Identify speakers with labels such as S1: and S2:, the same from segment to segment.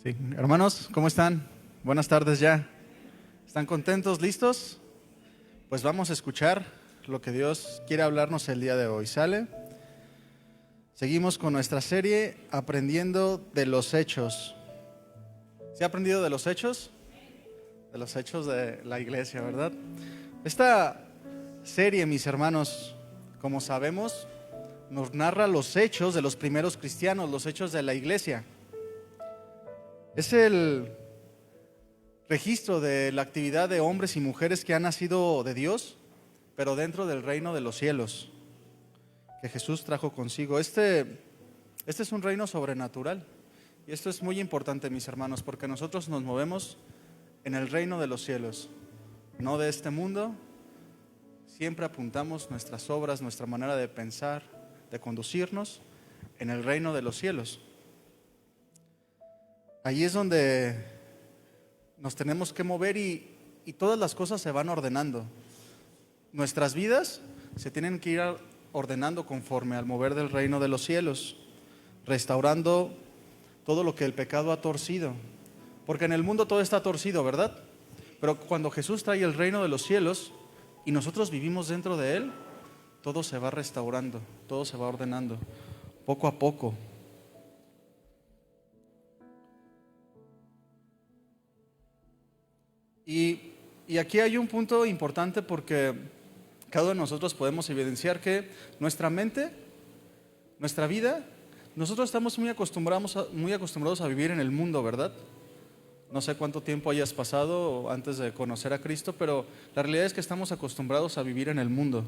S1: Sí, hermanos, ¿cómo están? Buenas tardes ya. ¿Están contentos, listos? Pues vamos a escuchar lo que Dios quiere hablarnos el día de hoy. ¿Sale? Seguimos con nuestra serie Aprendiendo de los Hechos. ¿Se ha aprendido de los hechos? De los hechos de la iglesia, ¿verdad? Esta serie, mis hermanos, como sabemos, nos narra los hechos de los primeros cristianos, los hechos de la iglesia. Es el registro de la actividad de hombres y mujeres que han nacido de Dios, pero dentro del reino de los cielos, que Jesús trajo consigo. Este es un reino sobrenatural. Y esto es muy importante, mis hermanos, porque nosotros nos movemos en el reino de los cielos, no de este mundo. Siempre apuntamos nuestras obras, nuestra manera de pensar, de conducirnos en el reino de los cielos. Allí es donde nos tenemos que mover y todas las cosas se van ordenando. Nuestras vidas se tienen que ir ordenando conforme al mover del reino de los cielos, restaurando todo lo que el pecado ha torcido. Porque en el mundo todo está torcido, ¿verdad? Pero cuando Jesús trae el reino de los cielos y nosotros vivimos dentro de él, todo se va restaurando, todo se va ordenando, poco a poco. Y aquí hay un punto importante porque cada uno de nosotros podemos evidenciar que nuestra mente, nuestra vida, nosotros estamos muy acostumbrados a vivir en el mundo, ¿verdad? No sé cuánto tiempo hayas pasado antes de conocer a Cristo, pero la realidad es que estamos acostumbrados a vivir en el mundo.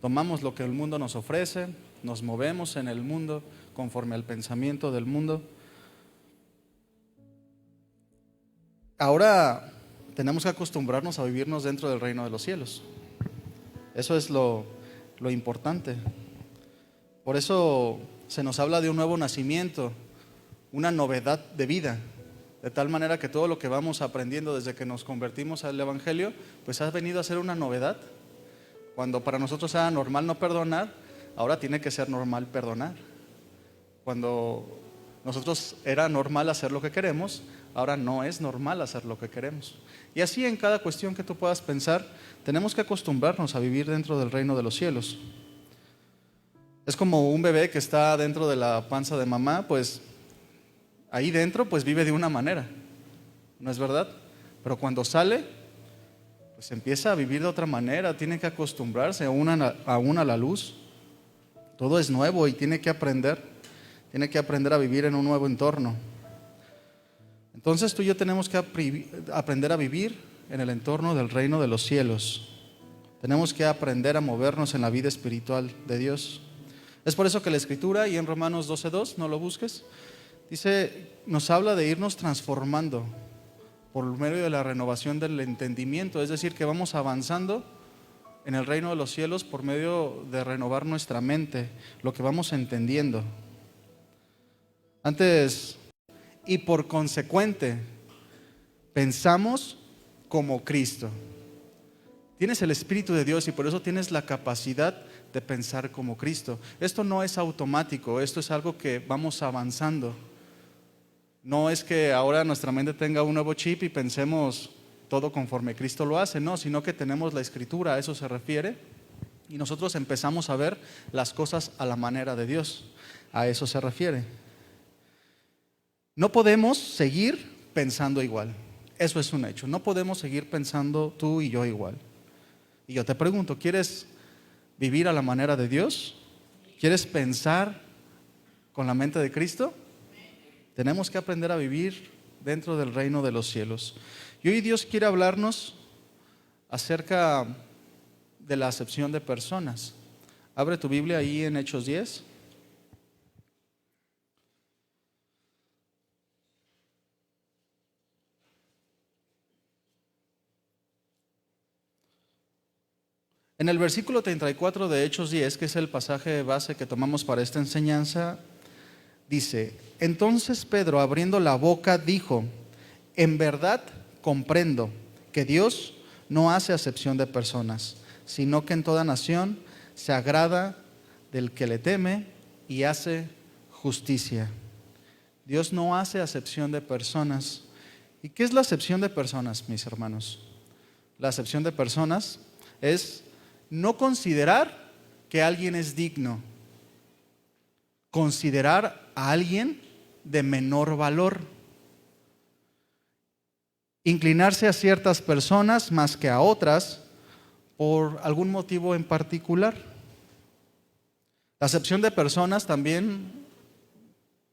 S1: Tomamos lo que el mundo nos ofrece, nos movemos en el mundo conforme al pensamiento del mundo. Ahora tenemos que acostumbrarnos a vivirnos dentro del reino de los cielos. Eso es lo importante. Por eso se nos habla de un nuevo nacimiento, una novedad de vida, de tal manera que todo lo que vamos aprendiendo desde que nos convertimos al Evangelio, pues ha venido a ser una novedad. Cuando para nosotros era normal no perdonar, ahora tiene que ser normal perdonar. Cuando nosotros era normal hacer lo que queremos, ahora no es normal hacer lo que queremos. Y así en cada cuestión que tú puedas pensar, tenemos que acostumbrarnos a vivir dentro del reino de los cielos. Es como un bebé que está dentro de la panza de mamá, pues ahí dentro pues vive de una manera, ¿no es verdad? Pero cuando sale, pues empieza a vivir de otra manera, tiene que acostumbrarse aún a la luz. Todo es nuevo y tiene que aprender a vivir en un nuevo entorno. Entonces tú y yo tenemos que aprender a vivir en el entorno del reino de los cielos. Tenemos que aprender a movernos en la vida espiritual de Dios. Es por eso que la Escritura, y en Romanos 12:2, no lo busques, dice, nos habla de irnos transformando por medio de la renovación del entendimiento. Es decir, que vamos avanzando en el reino de los cielos por medio de renovar nuestra mente, lo que vamos entendiendo. Antes, y por consecuente, pensamos como Cristo. Tienes el Espíritu de Dios y por eso tienes la capacidad de pensar como Cristo. Esto no es automático, esto es algo que vamos avanzando. No es que ahora nuestra mente tenga un nuevo chip y pensemos todo conforme Cristo lo hace, no, sino que tenemos la Escritura, a eso se refiere, y nosotros empezamos a ver las cosas a la manera de Dios, a eso se refiere. No podemos seguir pensando igual, eso es un hecho, no podemos seguir pensando tú y yo igual. Y yo te pregunto, ¿quieres vivir a la manera de Dios? ¿Quieres pensar con la mente de Cristo? Tenemos que aprender a vivir dentro del reino de los cielos. Y hoy Dios quiere hablarnos acerca de la acepción de personas. Abre tu Biblia ahí en Hechos 10. En el versículo 34 de Hechos 10, que es el pasaje base que tomamos para esta enseñanza, dice, entonces Pedro, abriendo la boca, dijo, en verdad comprendo que Dios no hace acepción de personas, sino que en toda nación se agrada del que le teme y hace justicia. Dios no hace acepción de personas. ¿Y qué es la acepción de personas, mis hermanos? La acepción de personas es no considerar que alguien es digno, considerar a alguien de menor valor, inclinarse a ciertas personas más que a otras por algún motivo en particular. La acepción de personas también,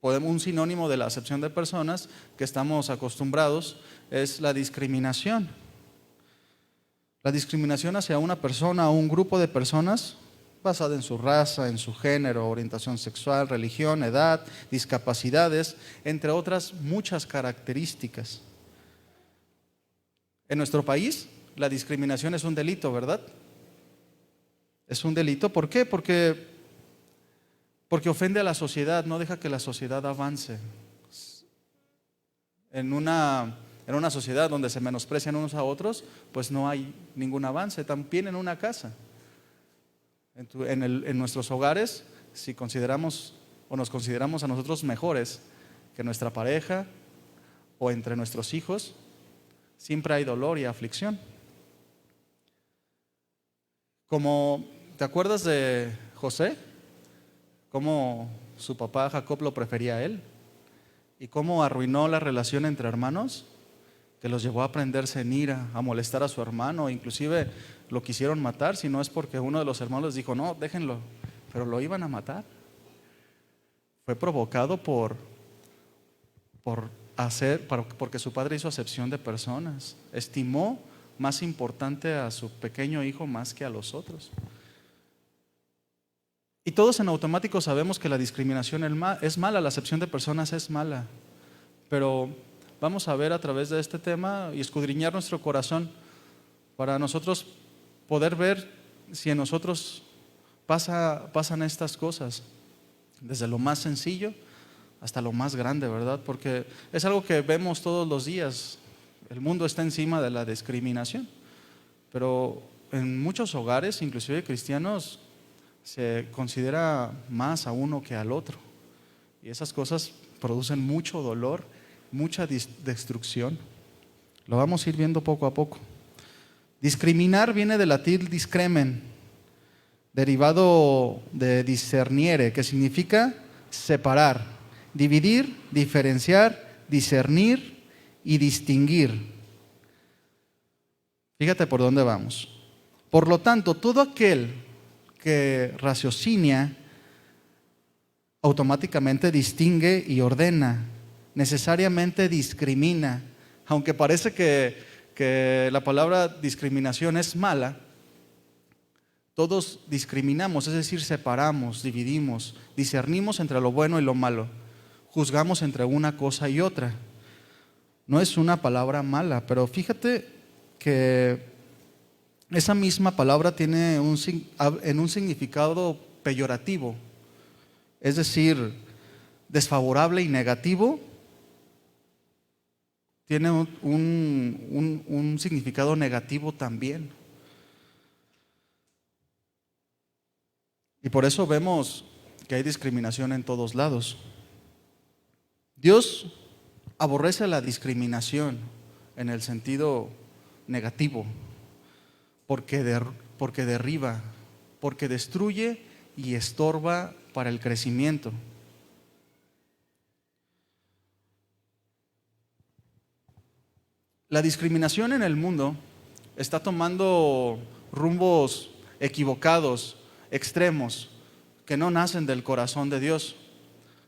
S1: un sinónimo de la acepción de personas que estamos acostumbrados es la discriminación. La discriminación hacia una persona o un grupo de personas basada en su raza, en su género, orientación sexual, religión, edad, discapacidades, entre otras muchas características. En nuestro país, la discriminación es un delito, ¿verdad? Es un delito. ¿Por qué? Porque ofende a la sociedad, no deja que la sociedad avance. En una sociedad donde se menosprecian unos a otros, pues no hay ningún avance. También en una casa, en nuestros hogares, si consideramos o nos consideramos a nosotros mejores que nuestra pareja o entre nuestros hijos, siempre hay dolor y aflicción. ¿Te acuerdas de José? Cómo su papá Jacob lo prefería a él y cómo arruinó la relación entre hermanos, que los llevó a prenderse en ira, a molestar a su hermano, inclusive lo quisieron matar, si no es porque uno de los hermanos les dijo, no, déjenlo, pero lo iban a matar. Fue provocado porque su padre hizo acepción de personas, estimó más importante a su pequeño hijo más que a los otros. Y todos en automático sabemos que la discriminación es mala, la acepción de personas es mala, pero vamos a ver a través de este tema y escudriñar nuestro corazón para nosotros poder ver si en nosotros pasan estas cosas, desde lo más sencillo hasta lo más grande, ¿verdad? Porque es algo que vemos todos los días. El mundo está encima de la discriminación, pero en muchos hogares, inclusive cristianos, se considera más a uno que al otro. Y esas cosas producen mucho dolor, mucha destrucción. Lo vamos a ir viendo poco a poco. Discriminar viene del latín discremen, derivado de discerniere, que significa separar, dividir, diferenciar, discernir y distinguir. Fíjate por dónde vamos. Por lo tanto, todo aquel que raciocina automáticamente distingue y ordena, necesariamente discrimina. Aunque parece que la palabra discriminación es mala, todos discriminamos, es decir, separamos, dividimos, discernimos entre lo bueno y lo malo, juzgamos entre una cosa y otra. No es una palabra mala, pero fíjate que esa misma palabra tiene un significado peyorativo, es decir, desfavorable y negativo. Tiene un significado negativo también. Y por eso vemos que hay discriminación en todos lados. Dios aborrece la discriminación en el sentido negativo, porque derriba, porque destruye y estorba para el crecimiento. La discriminación en el mundo está tomando rumbos equivocados, extremos, que no nacen del corazón de Dios,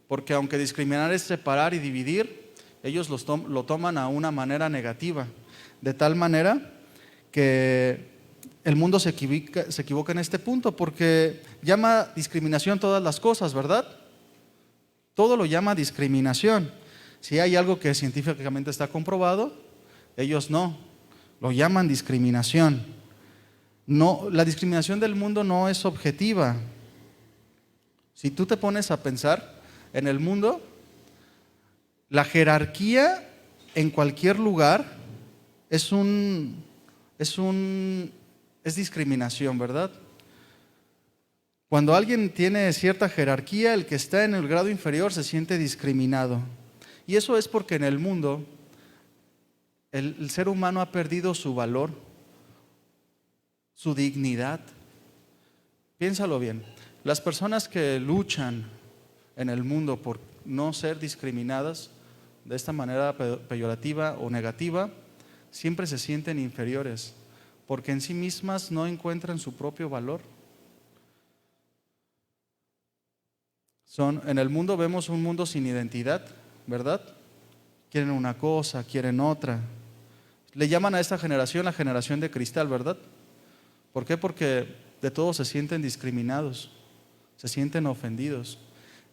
S1: porque aunque discriminar es separar y dividir, ellos lo toman a una manera negativa, de tal manera que el mundo se equivoca en este punto, porque llama discriminación todas las cosas, ¿verdad? Todo lo llama discriminación. Si hay algo que científicamente está comprobado, ellos no, lo llaman discriminación. No, la discriminación del mundo no es objetiva. Si tú te pones a pensar en el mundo, la jerarquía en cualquier lugar es discriminación, ¿verdad? Cuando alguien tiene cierta jerarquía, el que está en el grado inferior se siente discriminado. Y eso es porque en el mundo el ser humano ha perdido su valor, su dignidad. Piénsalo bien, las personas que luchan en el mundo por no ser discriminadas de esta manera peyorativa o negativa, siempre se sienten inferiores, porque en sí mismas no encuentran su propio valor. En el mundo vemos un mundo sin identidad, ¿verdad? Quieren una cosa, quieren otra. Le llaman a esta generación la generación de cristal, ¿verdad? ¿Por qué? Porque de todos se sienten discriminados, se sienten ofendidos.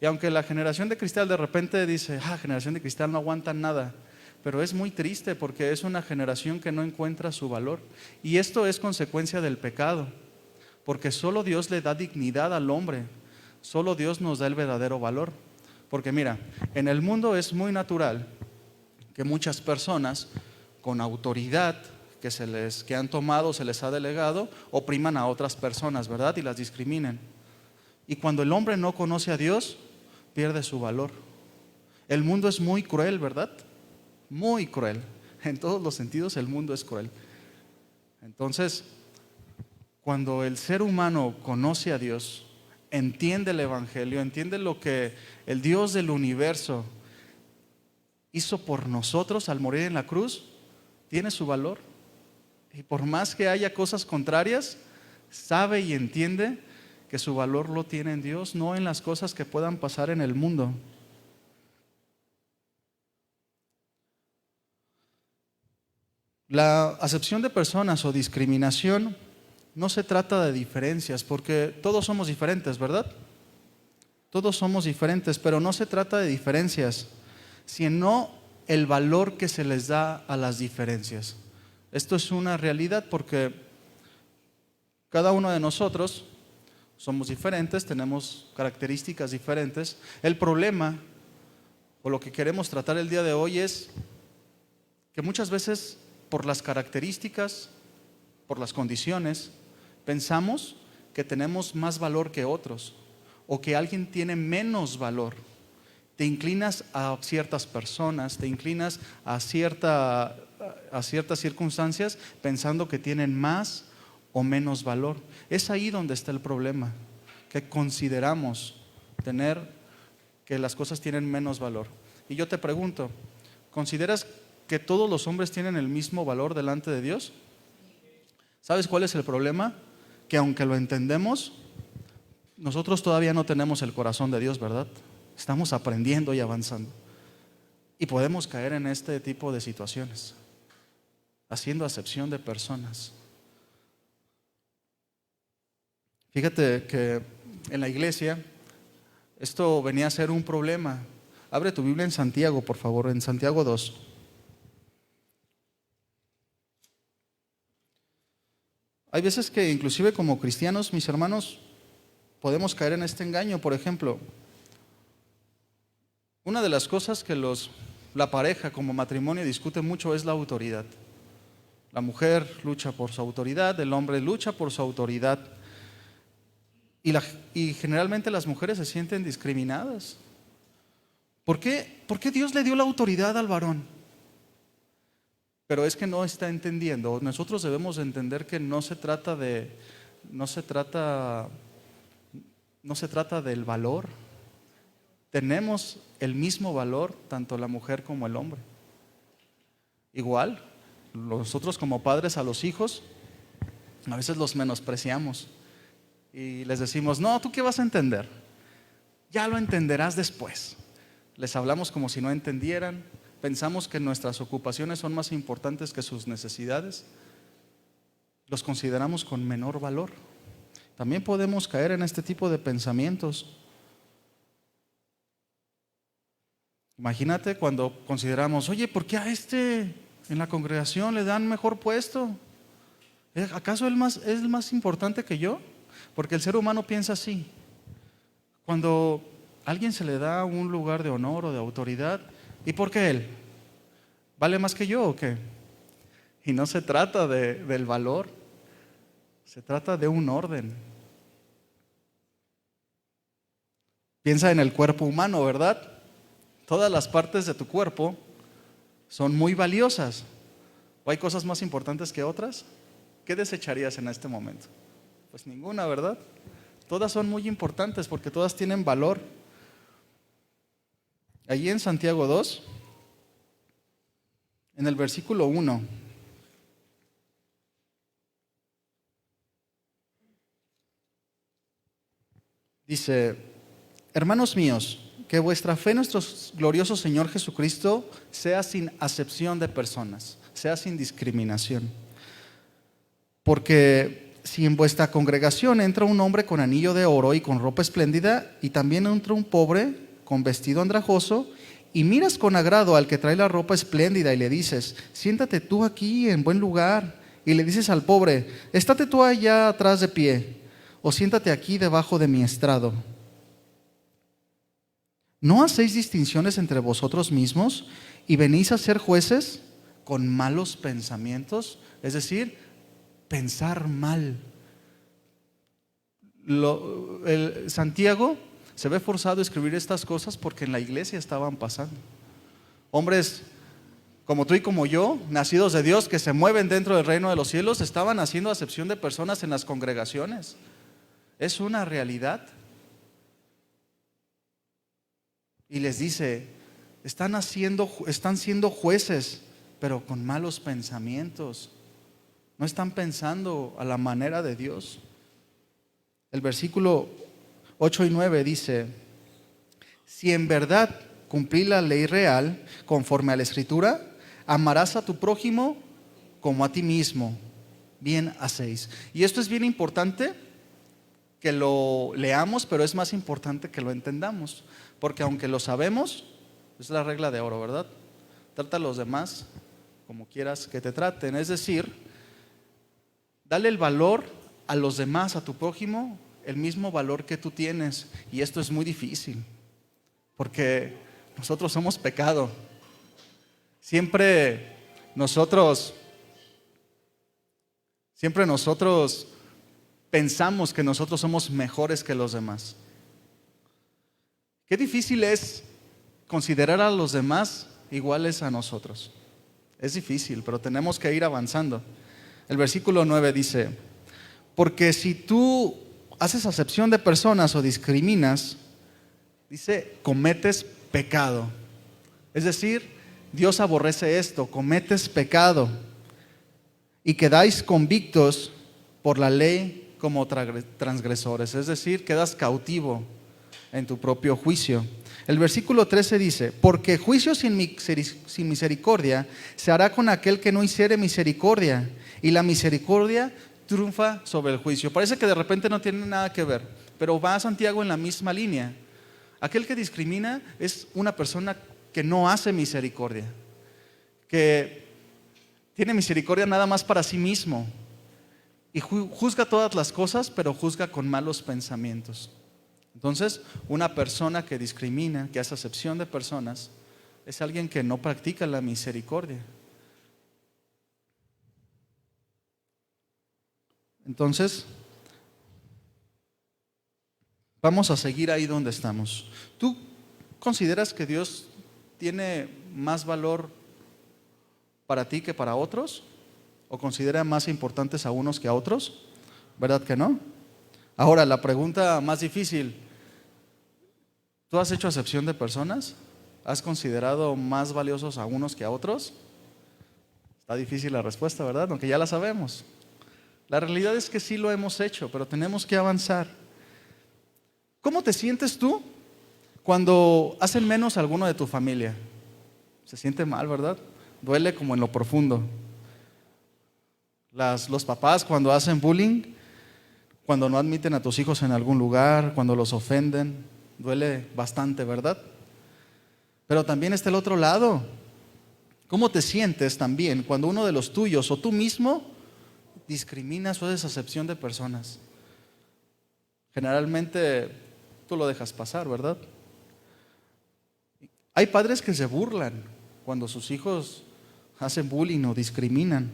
S1: Y aunque la generación de cristal de repente dice, generación de cristal no aguanta nada, pero es muy triste porque es una generación que no encuentra su valor. Y esto es consecuencia del pecado, porque solo Dios le da dignidad al hombre, solo Dios nos da el verdadero valor. Porque mira, en el mundo es muy natural que muchas personas con autoridad que han tomado, se les ha delegado, opriman a otras personas, ¿verdad? Y las discriminen. Y cuando el hombre no conoce a Dios, pierde su valor. El mundo es muy cruel, ¿verdad? Muy cruel. En todos los sentidos el mundo es cruel. Entonces, cuando el ser humano conoce a Dios, entiende el Evangelio, entiende lo que el Dios del universo hizo por nosotros al morir en la cruz, tiene su valor. Y por más que haya cosas contrarias, sabe y entiende que su valor lo tiene en Dios, no en las cosas que puedan pasar en el mundo. La acepción de personas o discriminación no se trata de diferencias, porque todos somos diferentes, ¿verdad? Todos somos diferentes, pero no se trata de diferencias, sino el valor que se les da a las diferencias. Esto es una realidad porque cada uno de nosotros somos diferentes, tenemos características diferentes. El problema, o lo que queremos tratar el día de hoy, es que muchas veces por las características, por las condiciones, pensamos que tenemos más valor que otros o que alguien tiene menos valor. Te inclinas a ciertas personas, te inclinas a ciertas circunstancias pensando que tienen más o menos valor. Es ahí donde está el problema, que consideramos que las cosas tienen menos valor. Y yo te pregunto, ¿consideras que todos los hombres tienen el mismo valor delante de Dios? ¿Sabes cuál es el problema? Que aunque lo entendemos, nosotros todavía no tenemos el corazón de Dios, ¿verdad? Estamos aprendiendo y avanzando. Y podemos caer en este tipo de situaciones, haciendo acepción de personas. Fíjate que en la iglesia esto venía a ser un problema. Abre tu Biblia en Santiago, por favor, en Santiago 2. Hay veces que inclusive como cristianos, mis hermanos, podemos caer en este engaño. Por ejemplo, una de las cosas que la pareja como matrimonio discute mucho es la autoridad. La mujer lucha por su autoridad, el hombre lucha por su autoridad. Y generalmente las mujeres se sienten discriminadas. ¿Por qué Dios le dio la autoridad al varón? Pero es que no está entendiendo. Nosotros debemos entender que no se trata del valor. Tenemos el mismo valor, tanto la mujer como el hombre. Igual, nosotros como padres a los hijos, a veces los menospreciamos y les decimos, no, ¿tú qué vas a entender? Ya lo entenderás después. Les hablamos como si no entendieran. Pensamos que nuestras ocupaciones son más importantes que sus necesidades. Los consideramos con menor valor. También podemos caer en este tipo de pensamientos. Imagínate cuando consideramos, oye, ¿por qué a este en la congregación le dan mejor puesto? ¿Acaso es el más importante que yo? Porque el ser humano piensa así. Cuando a alguien se le da un lugar de honor o de autoridad, ¿y por qué él? ¿Vale más que yo o qué? Y no se trata del valor, se trata de un orden. Piensa en el cuerpo humano, ¿verdad? todas las partes de tu cuerpo son muy valiosas. ¿O hay cosas más importantes que otras? ¿Qué desecharías en este momento? Pues ninguna, ¿verdad? Todas son muy importantes porque todas tienen valor. Allí en Santiago 2, en el versículo 1, dice: hermanos míos, que vuestra fe en nuestro glorioso Señor Jesucristo sea sin acepción de personas, sea sin discriminación. Porque si en vuestra congregación entra un hombre con anillo de oro y con ropa espléndida, y también entra un pobre con vestido andrajoso, y miras con agrado al que trae la ropa espléndida y le dices: siéntate tú aquí en buen lugar, y le dices al pobre: estate tú allá atrás de pie, o siéntate aquí debajo de mi estrado, ¿no hacéis distinciones entre vosotros mismos y venís a ser jueces con malos pensamientos? Es decir, pensar mal. Santiago se ve forzado a escribir estas cosas porque en la iglesia estaban pasando. Hombres como tú y como yo, nacidos de Dios, que se mueven dentro del reino de los cielos, estaban haciendo acepción de personas en las congregaciones. Es una realidad. Y les dice: están siendo jueces, pero con malos pensamientos. No están pensando a la manera de Dios. El versículo 8 y 9 dice: si en verdad cumplí la ley real conforme a la Escritura, amarás a tu prójimo como a ti mismo, bien hacéis. Y esto es bien importante que lo leamos, pero es más importante que lo entendamos, porque aunque lo sabemos, es la regla de oro, ¿verdad? Trata a los demás como quieras que te traten. Es decir, dale el valor a los demás, a tu prójimo, el mismo valor que tú tienes. Y esto es muy difícil, porque nosotros somos pecado. Siempre nosotros pensamos que nosotros somos mejores que los demás. Qué difícil es considerar a los demás iguales a nosotros. Es difícil, pero tenemos que ir avanzando. El versículo 9 dice: porque si tú haces acepción de personas o discriminas, dice, cometes pecado. Es decir, Dios aborrece esto, cometes pecado y quedáis convictos por la ley como transgresores. Es decir, quedas cautivo en tu propio juicio. El versículo 13 dice: porque juicio sin misericordia se hará con aquel que no hiciere misericordia, y la misericordia triunfa sobre el juicio. Parece que de repente no tiene nada que ver, pero va Santiago en la misma línea. Aquel que discrimina es una persona que no hace misericordia, que tiene misericordia nada más para sí mismo, y juzga todas las cosas, pero juzga con malos pensamientos. Entonces, una persona que discrimina, que hace acepción de personas, es alguien que no practica la misericordia. Entonces, vamos a seguir ahí donde estamos. ¿Tú consideras que Dios tiene más valor para ti que para otros? ¿O considera más importantes a unos que a otros? ¿Verdad que no? Ahora, la pregunta más difícil: ¿tú has hecho acepción de personas? ¿Has considerado más valiosos a unos que a otros? Está difícil la respuesta, ¿verdad? Aunque ya la sabemos. La realidad es que sí lo hemos hecho, pero tenemos que avanzar. ¿Cómo te sientes tú cuando hacen menos a alguno de tu familia? Se siente mal, ¿verdad? Duele como en lo profundo. Los papás cuando hacen bullying, cuando no admiten a tus hijos en algún lugar, cuando los ofenden, duele bastante, ¿verdad? Pero también está el otro lado. ¿Cómo te sientes también cuando uno de los tuyos o tú mismo discriminas o haces acepción de personas? Generalmente tú lo dejas pasar, ¿verdad? Hay padres que se burlan cuando sus hijos hacen bullying o discriminan,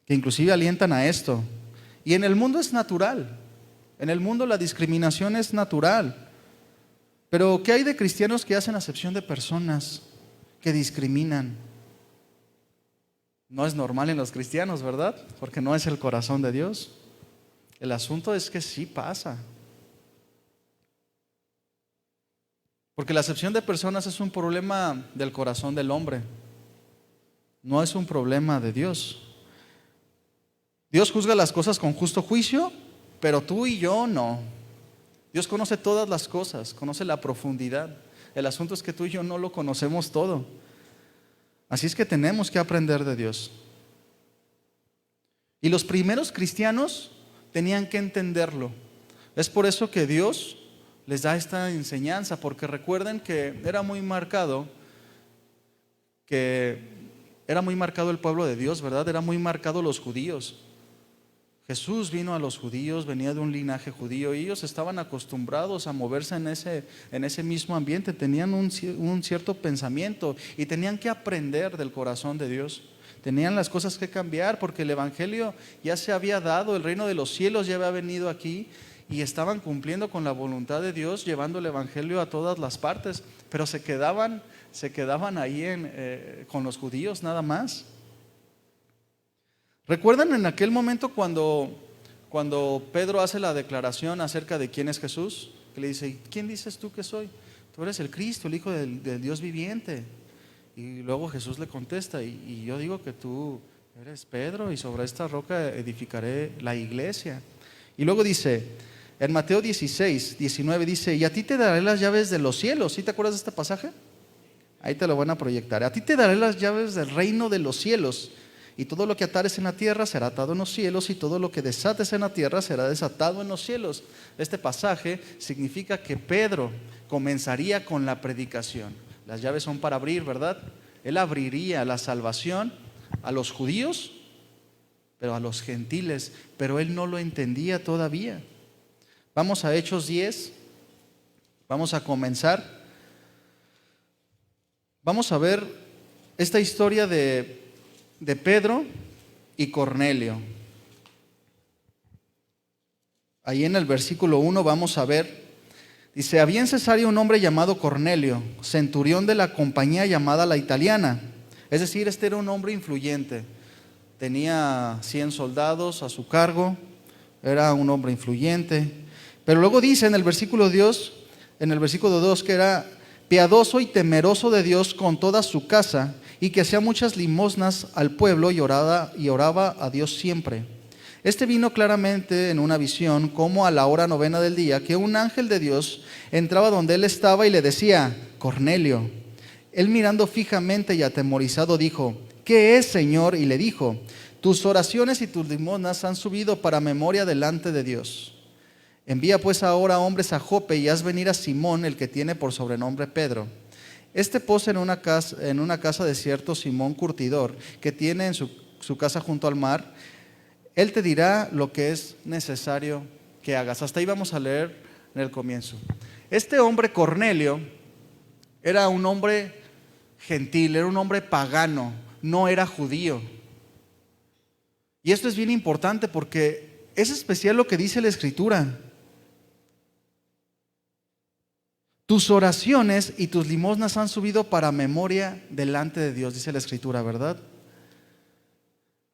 S1: que inclusive alientan a esto. Y en el mundo es natural. En el mundo la discriminación es natural. Pero ¿qué hay de cristianos que hacen acepción de personas, que discriminan? No es normal en los cristianos, ¿verdad? Porque no es el corazón de Dios. El asunto es que sí pasa. Porque la acepción de personas es un problema del corazón del hombre. No es un problema de Dios. Dios juzga las cosas con justo juicio, pero tú y yo no. Dios conoce todas las cosas, conoce la profundidad. El asunto es que tú y yo no lo conocemos todo. Así es que tenemos que aprender de Dios. Y los primeros cristianos tenían que entenderlo. Es por eso que Dios les da esta enseñanza, porque recuerden que era muy marcado el pueblo de Dios, ¿verdad? Era muy marcado los judíos. Jesús vino a los judíos, venía de un linaje judío y ellos estaban acostumbrados a moverse en ese mismo ambiente, tenían un cierto pensamiento y tenían que aprender del corazón de Dios. Tenían las cosas que cambiar porque el evangelio ya se había dado, el reino de los cielos ya había venido aquí y estaban cumpliendo con la voluntad de Dios, llevando el evangelio a todas las partes, pero se quedaban ahí con los judíos nada más. ¿Recuerdan en aquel momento cuando Pedro hace la declaración acerca de quién es Jesús? Que le dice, ¿quién dices tú que soy? Tú eres el Cristo, el Hijo del Dios viviente. Y luego Jesús le contesta, y yo digo que tú eres Pedro y sobre esta roca edificaré la iglesia. Y luego dice, en Mateo 16, 19 dice, y a ti te daré las llaves de los cielos. ¿Sí te acuerdas de este pasaje? Ahí te lo van a proyectar. A ti te daré las llaves del reino de los cielos. Y todo lo que atares en la tierra será atado en los cielos, y todo lo que desates en la tierra será desatado en los cielos. Este pasaje significa que Pedro comenzaría con la predicación. Las llaves son para abrir, ¿verdad? Él abriría la salvación a los judíos, pero a los gentiles, pero él no lo entendía todavía. Vamos a Hechos 10, vamos a comenzar. Vamos a ver esta historia de Pedro y Cornelio. Ahí en el versículo 1 vamos a ver, dice, había en Cesarea un hombre llamado Cornelio, centurión de la compañía llamada La Italiana. Es decir, este era un hombre influyente, tenía 100 soldados a su cargo, era un hombre influyente. Pero luego dice en el versículo 2 que era piadoso y temeroso de Dios con toda su casa, y que hacía muchas limosnas al pueblo y oraba a Dios siempre. Este vino claramente en una visión, como a la hora 9 del día, que un ángel de Dios entraba donde él estaba y le decía, Cornelio. Él mirando fijamente y atemorizado dijo, ¿qué es, Señor? Y le dijo, tus oraciones y tus limosnas han subido para memoria delante de Dios. Envía pues ahora hombres a Jope y haz venir a Simón, el que tiene por sobrenombre Pedro. Este posa en una casa de cierto Simón curtidor, que tiene en su casa junto al mar. Él te dirá lo que es necesario que hagas. Hasta ahí vamos a leer en el comienzo. Este hombre Cornelio era un hombre gentil, era un hombre pagano, no era judío. Y esto es bien importante porque es especial lo que dice la Escritura. Tus oraciones y tus limosnas han subido para memoria delante de Dios, dice la Escritura, ¿verdad?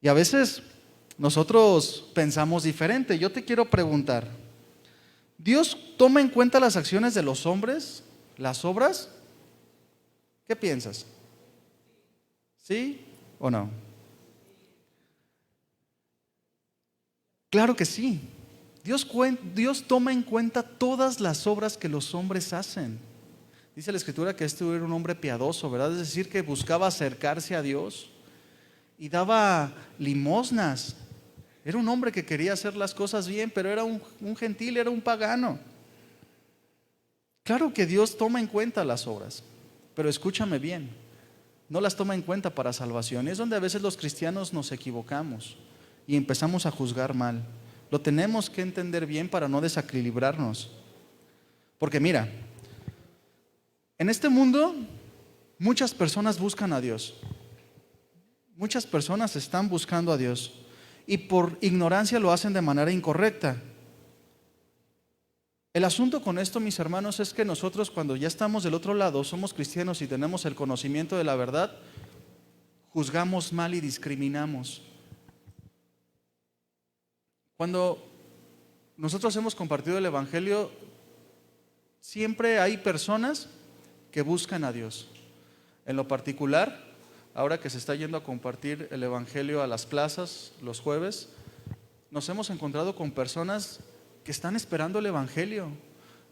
S1: Y a veces nosotros pensamos diferente. Yo te quiero preguntar, ¿Dios toma en cuenta las acciones de los hombres, las obras? ¿Qué piensas? ¿Sí o no? Claro que sí. Dios toma en cuenta todas las obras que los hombres hacen. Dice la Escritura que este era un hombre piadoso, ¿verdad? Es decir, que buscaba acercarse a Dios y daba limosnas. Era un hombre que quería hacer las cosas bien, pero era un gentil, era un pagano. Claro que Dios toma en cuenta las obras, pero escúchame bien, no las toma en cuenta para salvación. Es donde a veces los cristianos nos equivocamos y empezamos a juzgar mal. Lo tenemos que entender bien para no desequilibrarnos. Porque mira, en este mundo muchas personas buscan a Dios. Muchas personas están buscando a Dios y por ignorancia lo hacen de manera incorrecta. El asunto con esto, mis hermanos, es que nosotros cuando ya estamos del otro lado, somos cristianos y tenemos el conocimiento de la verdad, juzgamos mal y discriminamos. Cuando nosotros hemos compartido el Evangelio, siempre hay personas que buscan a Dios. En lo particular, ahora que se está yendo a compartir el Evangelio a las plazas los jueves, nos hemos encontrado con personas que están esperando el Evangelio.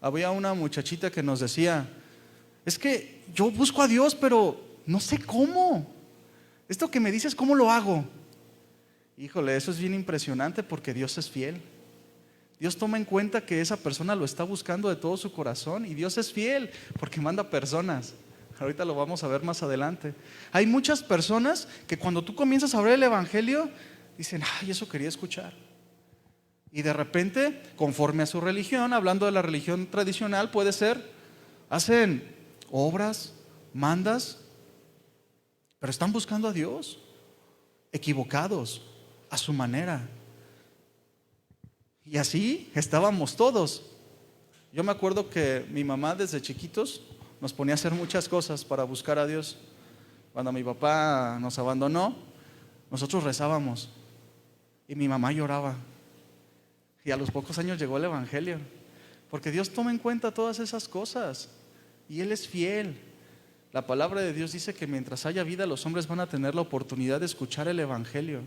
S1: Había una muchachita que nos decía: es que yo busco a Dios, pero no sé cómo. Esto que me dices, ¿cómo lo hago? Híjole, eso es bien impresionante porque Dios es fiel. Dios toma en cuenta que esa persona lo está buscando de todo su corazón, y Dios es fiel porque manda personas. Ahorita lo vamos a ver más adelante. Hay muchas personas que cuando tú comienzas a ver el Evangelio dicen: ay, eso quería escuchar. Y de repente, conforme a su religión, hablando de la religión tradicional, puede ser, hacen obras, mandas, pero están buscando a Dios, equivocados, a su manera. Y así estábamos todos. Yo me acuerdo que mi mamá desde chiquitos nos ponía a hacer muchas cosas para buscar a Dios. Cuando mi papá nos abandonó, nosotros rezábamos y mi mamá lloraba. Y a los pocos años llegó el Evangelio, porque Dios toma en cuenta todas esas cosas y Él es fiel. La palabra de Dios dice que mientras haya vida, los hombres van a tener la oportunidad de escuchar el Evangelio.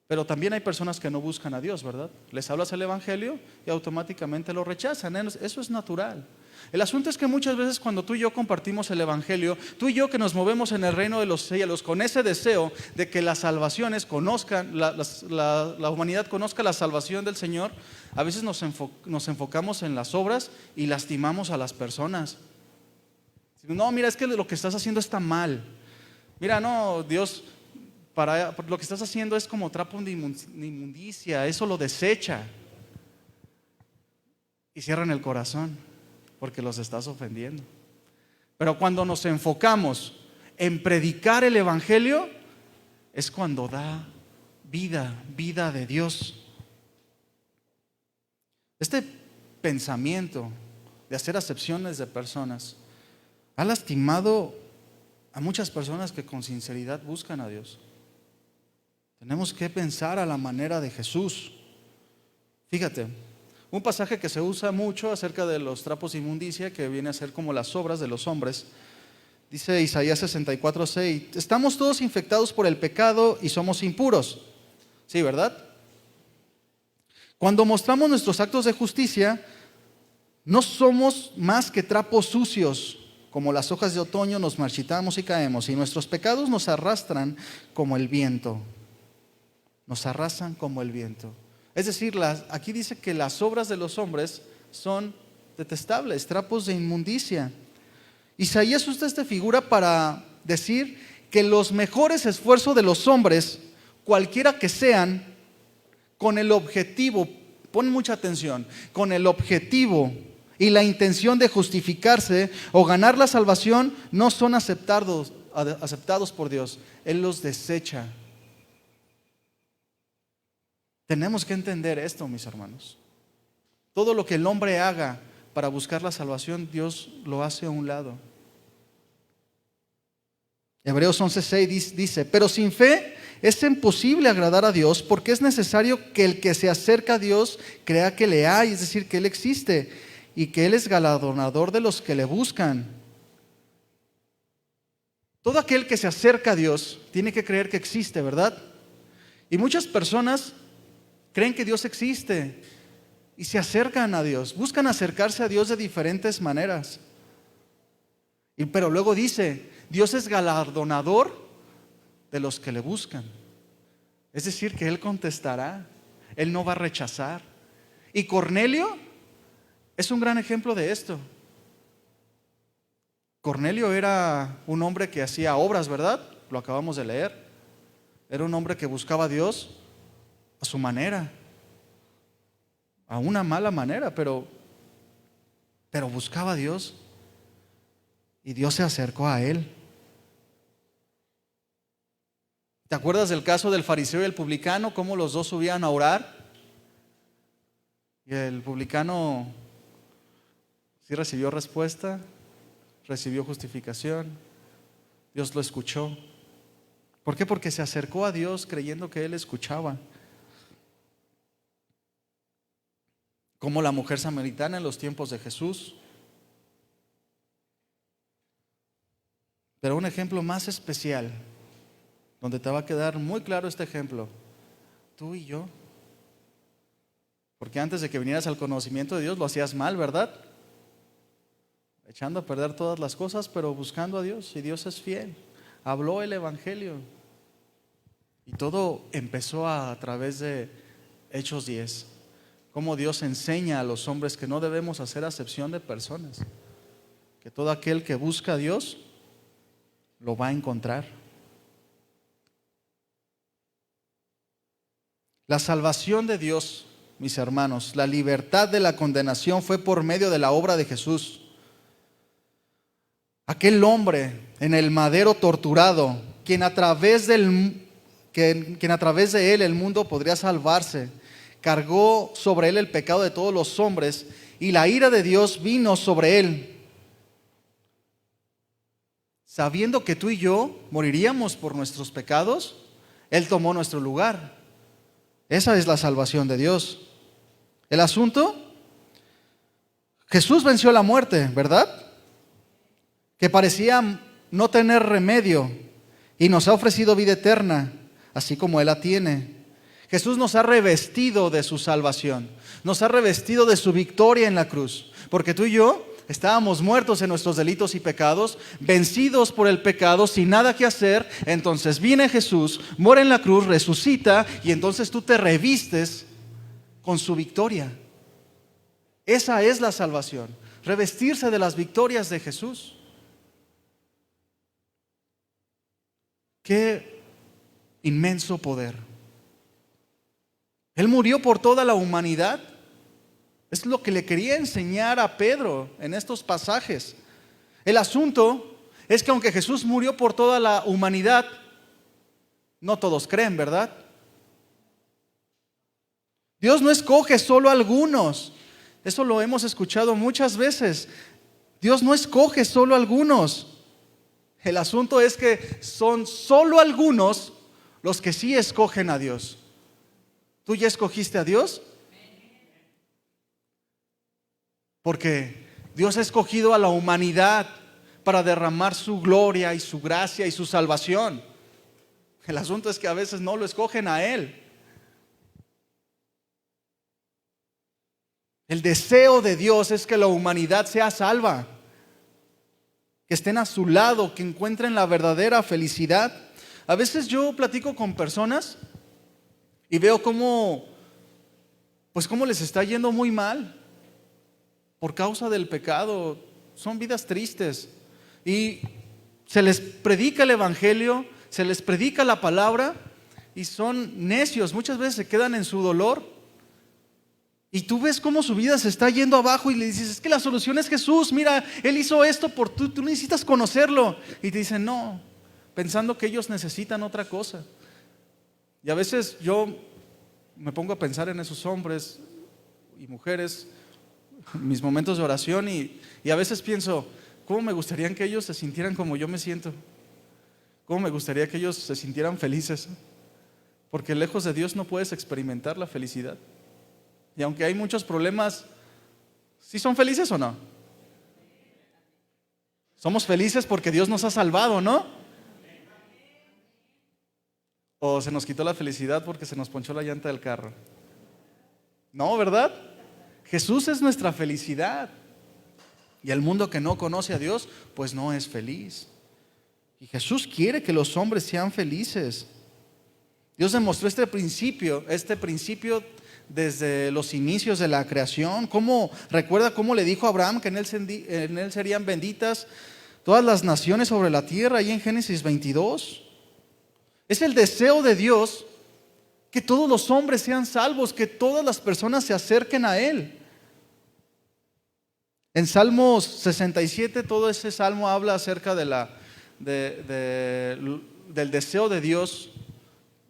S1: Pero también hay personas que no buscan a Dios, ¿verdad? Les hablas el Evangelio y automáticamente lo rechazan. Eso es natural. El asunto es que muchas veces cuando tú y yo compartimos el Evangelio, tú y yo que nos movemos en el reino de los cielos con ese deseo de que las salvaciones conozcan, la humanidad conozca la salvación del Señor, a veces nos enfocamos en las obras y lastimamos a las personas. No, mira, es que lo que estás haciendo está mal. Mira, no, Dios, para lo que estás haciendo es como trapo de inmundicia, eso lo desecha. Y cierran el corazón porque los estás ofendiendo. Pero cuando nos enfocamos en predicar el Evangelio, es cuando da vida de Dios. Este pensamiento de hacer acepciones de personas ha lastimado a muchas personas que con sinceridad buscan a Dios. Tenemos que pensar a la manera de Jesús. Fíjate, un pasaje que se usa mucho acerca de los trapos de inmundicia, que viene a ser como las obras de los hombres. Dice Isaías 64:6: estamos todos infectados por el pecado y somos impuros. Sí, ¿verdad? Cuando mostramos nuestros actos de justicia, no somos más que trapos sucios. Como las hojas de otoño nos marchitamos y caemos, y nuestros pecados nos arrastran como el viento. Nos arrasan como el viento. Es decir, aquí dice que las obras de los hombres son detestables, trapos de inmundicia. Isaías usa esta figura para decir que los mejores esfuerzos de los hombres, cualquiera que sean, con el objetivo, pon mucha atención, con el objetivo y la intención de justificarse o ganar la salvación, no son aceptados por Dios. Él los desecha. Tenemos que entender esto, mis hermanos. Todo lo que el hombre haga para buscar la salvación, Dios lo hace a un lado. Hebreos 11:6 dice: pero sin fe es imposible agradar a Dios, porque es necesario que el que se acerca a Dios crea que le hay, es decir, que Él existe y que Él es galardonador de los que le buscan. Todo aquel que se acerca a Dios tiene que creer que existe, ¿verdad? Y muchas personas creen que Dios existe y se acercan a Dios, buscan acercarse a Dios de diferentes maneras. Pero luego dice: Dios es galardonador de los que le buscan. Es decir, que Él contestará, Él no va a rechazar. Y Cornelio es un gran ejemplo de esto. Cornelio era un hombre que hacía obras, ¿verdad? Lo acabamos de leer. Era un hombre que buscaba a Dios a su manera, a una mala manera, pero buscaba a Dios y Dios se acercó a él. ¿Te acuerdas del caso del fariseo y el publicano? Cómo los dos subían a orar y el publicano Sí recibió respuesta, recibió justificación, Dios lo escuchó. ¿Por qué? Porque se acercó a Dios creyendo que Él escuchaba. Como la mujer samaritana en los tiempos de Jesús. Pero un ejemplo más especial, donde te va a quedar muy claro este ejemplo, tú y yo. Porque antes de que vinieras al conocimiento de Dios lo hacías mal, ¿verdad? Echando a perder todas las cosas, pero buscando a Dios, y Dios es fiel. Habló el Evangelio. Y todo empezó a través de Hechos 10. Cómo Dios enseña a los hombres que no debemos hacer acepción de personas. Que todo aquel que busca a Dios lo va a encontrar. La salvación de Dios, mis hermanos, la libertad de la condenación fue por medio de la obra de Jesús. Aquel hombre en el madero torturado, quien a través de él el mundo podría salvarse, cargó sobre él el pecado de todos los hombres y la ira de Dios vino sobre él. Sabiendo que tú y yo moriríamos por nuestros pecados, Él tomó nuestro lugar. Esa es la salvación de Dios. El asunto, Jesús venció la muerte, ¿verdad? Que parecía no tener remedio y nos ha ofrecido vida eterna, así como Él la tiene. Jesús nos ha revestido de su salvación, nos ha revestido de su victoria en la cruz, porque tú y yo estábamos muertos en nuestros delitos y pecados, vencidos por el pecado, sin nada que hacer. Entonces viene Jesús, muere en la cruz, resucita, y entonces tú te revistes con su victoria. Esa es la salvación, revestirse de las victorias de Jesús. Qué inmenso poder. Él murió por toda la humanidad. Es lo que le quería enseñar a Pedro en estos pasajes. El asunto es que aunque Jesús murió por toda la humanidad, no todos creen, ¿verdad? Dios no escoge solo a algunos. Eso lo hemos escuchado muchas veces. Dios no escoge solo a algunos. El asunto es que son solo algunos los que sí escogen a Dios. ¿Tú ya escogiste a Dios? Porque Dios ha escogido a la humanidad para derramar su gloria y su gracia y su salvación. El asunto es que a veces no lo escogen a Él. El deseo de Dios es que la humanidad sea salva, que estén a su lado, que encuentren la verdadera felicidad. A veces yo platico con personas y veo cómo les está yendo muy mal por causa del pecado. Son vidas tristes y se les predica el evangelio, se les predica la palabra y son necios. Muchas veces se quedan en su dolor y tú ves cómo su vida se está yendo abajo y le dices: es que la solución es Jesús, mira, Él hizo esto por tú necesitas conocerlo. Y te dicen no, pensando que ellos necesitan otra cosa. Y a veces yo me pongo a pensar en esos hombres y mujeres, mis momentos de oración, y a veces pienso: ¿cómo me gustaría que ellos se sintieran como yo me siento? ¿Cómo me gustaría que ellos se sintieran felices? Porque lejos de Dios no puedes experimentar la felicidad. Y aunque hay muchos problemas, ¿sí son felices o no? Somos felices porque Dios nos ha salvado, ¿no? ¿O se nos quitó la felicidad porque se nos ponchó la llanta del carro? No, ¿verdad? Jesús es nuestra felicidad. Y el mundo que no conoce a Dios, pues no es feliz. Y Jesús quiere que los hombres sean felices. Dios demostró este principio desde los inicios de la creación. Recuerda cómo le dijo a Abraham que en él serían benditas todas las naciones sobre la tierra, ahí en Génesis 22. Es el deseo de Dios que todos los hombres sean salvos, que todas las personas se acerquen a Él. En Salmos 67, todo ese salmo habla acerca del deseo de Dios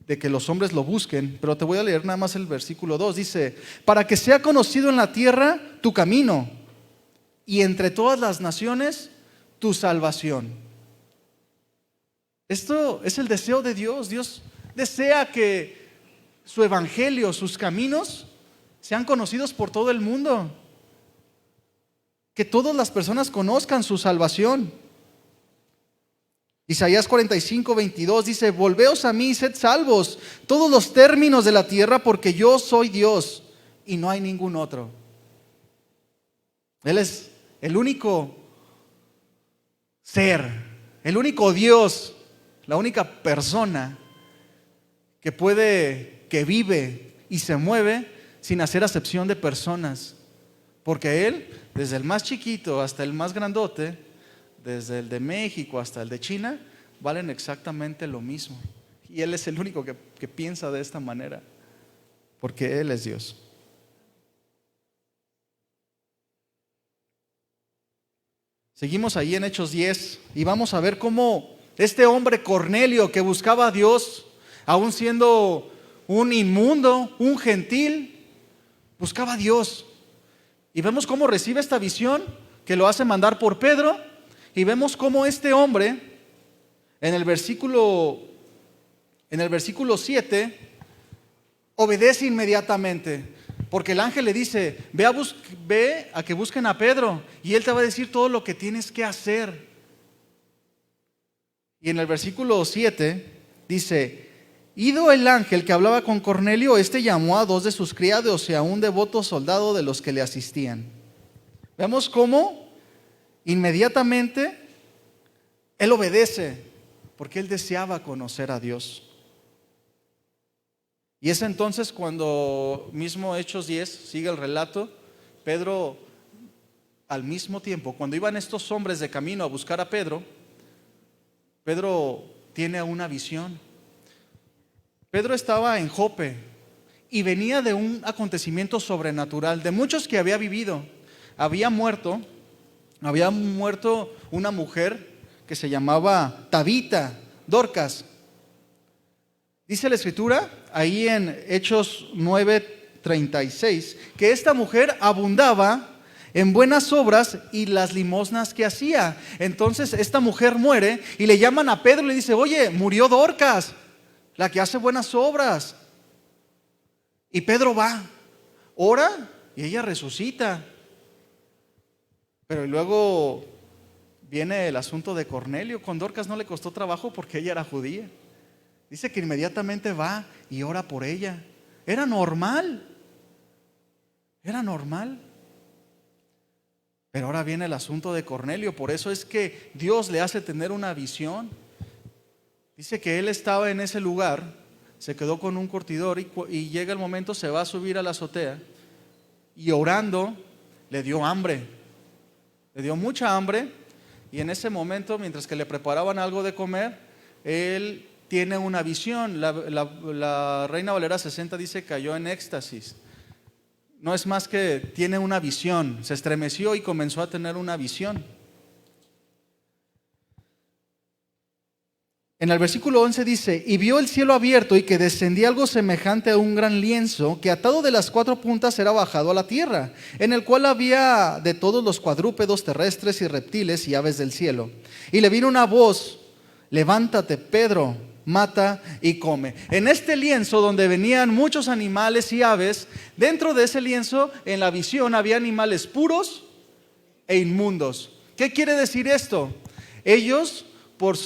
S1: de que los hombres lo busquen, pero te voy a leer nada más el versículo 2. Dice: para que sea conocido en la tierra tu camino y entre todas las naciones tu salvación. Esto es el deseo de Dios. Dios desea que su evangelio, sus caminos, sean conocidos por todo el mundo. Que todas las personas conozcan su salvación. Isaías 45:22 dice: volveos a mí y sed salvos todos los términos de la tierra, porque yo soy Dios y no hay ningún otro. Él es el único ser, el único Dios, la única persona que vive y se mueve sin hacer acepción de personas. Porque Él, desde el más chiquito hasta el más grandote, desde el de México hasta el de China, valen exactamente lo mismo. Y Él es el único que piensa de esta manera, porque Él es Dios. Seguimos ahí en Hechos 10 y vamos a ver cómo este hombre Cornelio, que buscaba a Dios, aún siendo un inmundo, un gentil, buscaba a Dios. Y vemos cómo recibe esta visión que lo hace mandar por Pedro. Y vemos cómo este hombre, en el versículo 7, obedece inmediatamente. Porque el ángel le dice: ve a que busquen a Pedro y él te va a decir todo lo que tienes que hacer. Y en el versículo 7 dice: ido el ángel que hablaba con Cornelio, este llamó a 2 de sus criados y a un devoto soldado de los que le asistían. Vemos cómo inmediatamente él obedece, porque él deseaba conocer a Dios. Y es entonces cuando, mismo Hechos 10, sigue el relato, Pedro, al mismo tiempo, cuando iban estos hombres de camino a buscar a Pedro, Pedro tiene una visión. Pedro estaba en Jope y venía de un acontecimiento sobrenatural, de muchos que había vivido. Había muerto una mujer que se llamaba Tabita, Dorcas. Dice la escritura ahí en Hechos 9:36 que esta mujer abundaba en buenas obras y las limosnas que hacía. Entonces esta mujer muere y le llaman a Pedro y le dice: oye, murió Dorcas, la que hace buenas obras. Y Pedro va, ora y ella resucita. Pero luego viene el asunto de Cornelio. Con Dorcas no le costó trabajo porque ella era judía. Dice que inmediatamente va y ora por ella. Era normal. Pero ahora viene el asunto de Cornelio. Por eso es que Dios le hace tener una visión. Dice que él estaba en ese lugar, se quedó con un curtidor y llega el momento, se va a subir a la azotea y orando le dio hambre. Le dio mucha hambre y en ese momento, mientras que le preparaban algo de comer, él tiene una visión. La Reina Valera 60 dice: cayó en éxtasis. No es más que tiene una visión. Se estremeció y comenzó a tener una visión. En el versículo 11 dice: y vio el cielo abierto y que descendía algo semejante a un gran lienzo, que atado de las 4 puntas era bajado a la tierra, en el cual había de todos los cuadrúpedos terrestres y reptiles y aves del cielo. Y le vino una voz: levántate, Pedro, mata y come. En este lienzo donde venían muchos animales y aves, dentro de ese lienzo, en la visión, había animales puros e inmundos. ¿Qué quiere decir esto? Ellos, por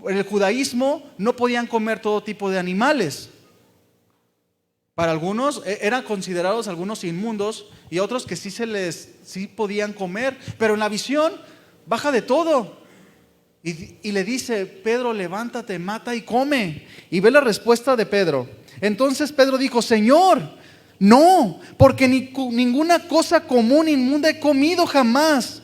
S1: el judaísmo, no podían comer todo tipo de animales. Para algunos eran considerados algunos inmundos y otros que sí podían comer. Pero en la visión baja de todo. Y le dice: Pedro, levántate, mata y come. Y ve la respuesta de Pedro. Entonces Pedro dijo: Señor, no, porque ninguna cosa común inmunda he comido jamás.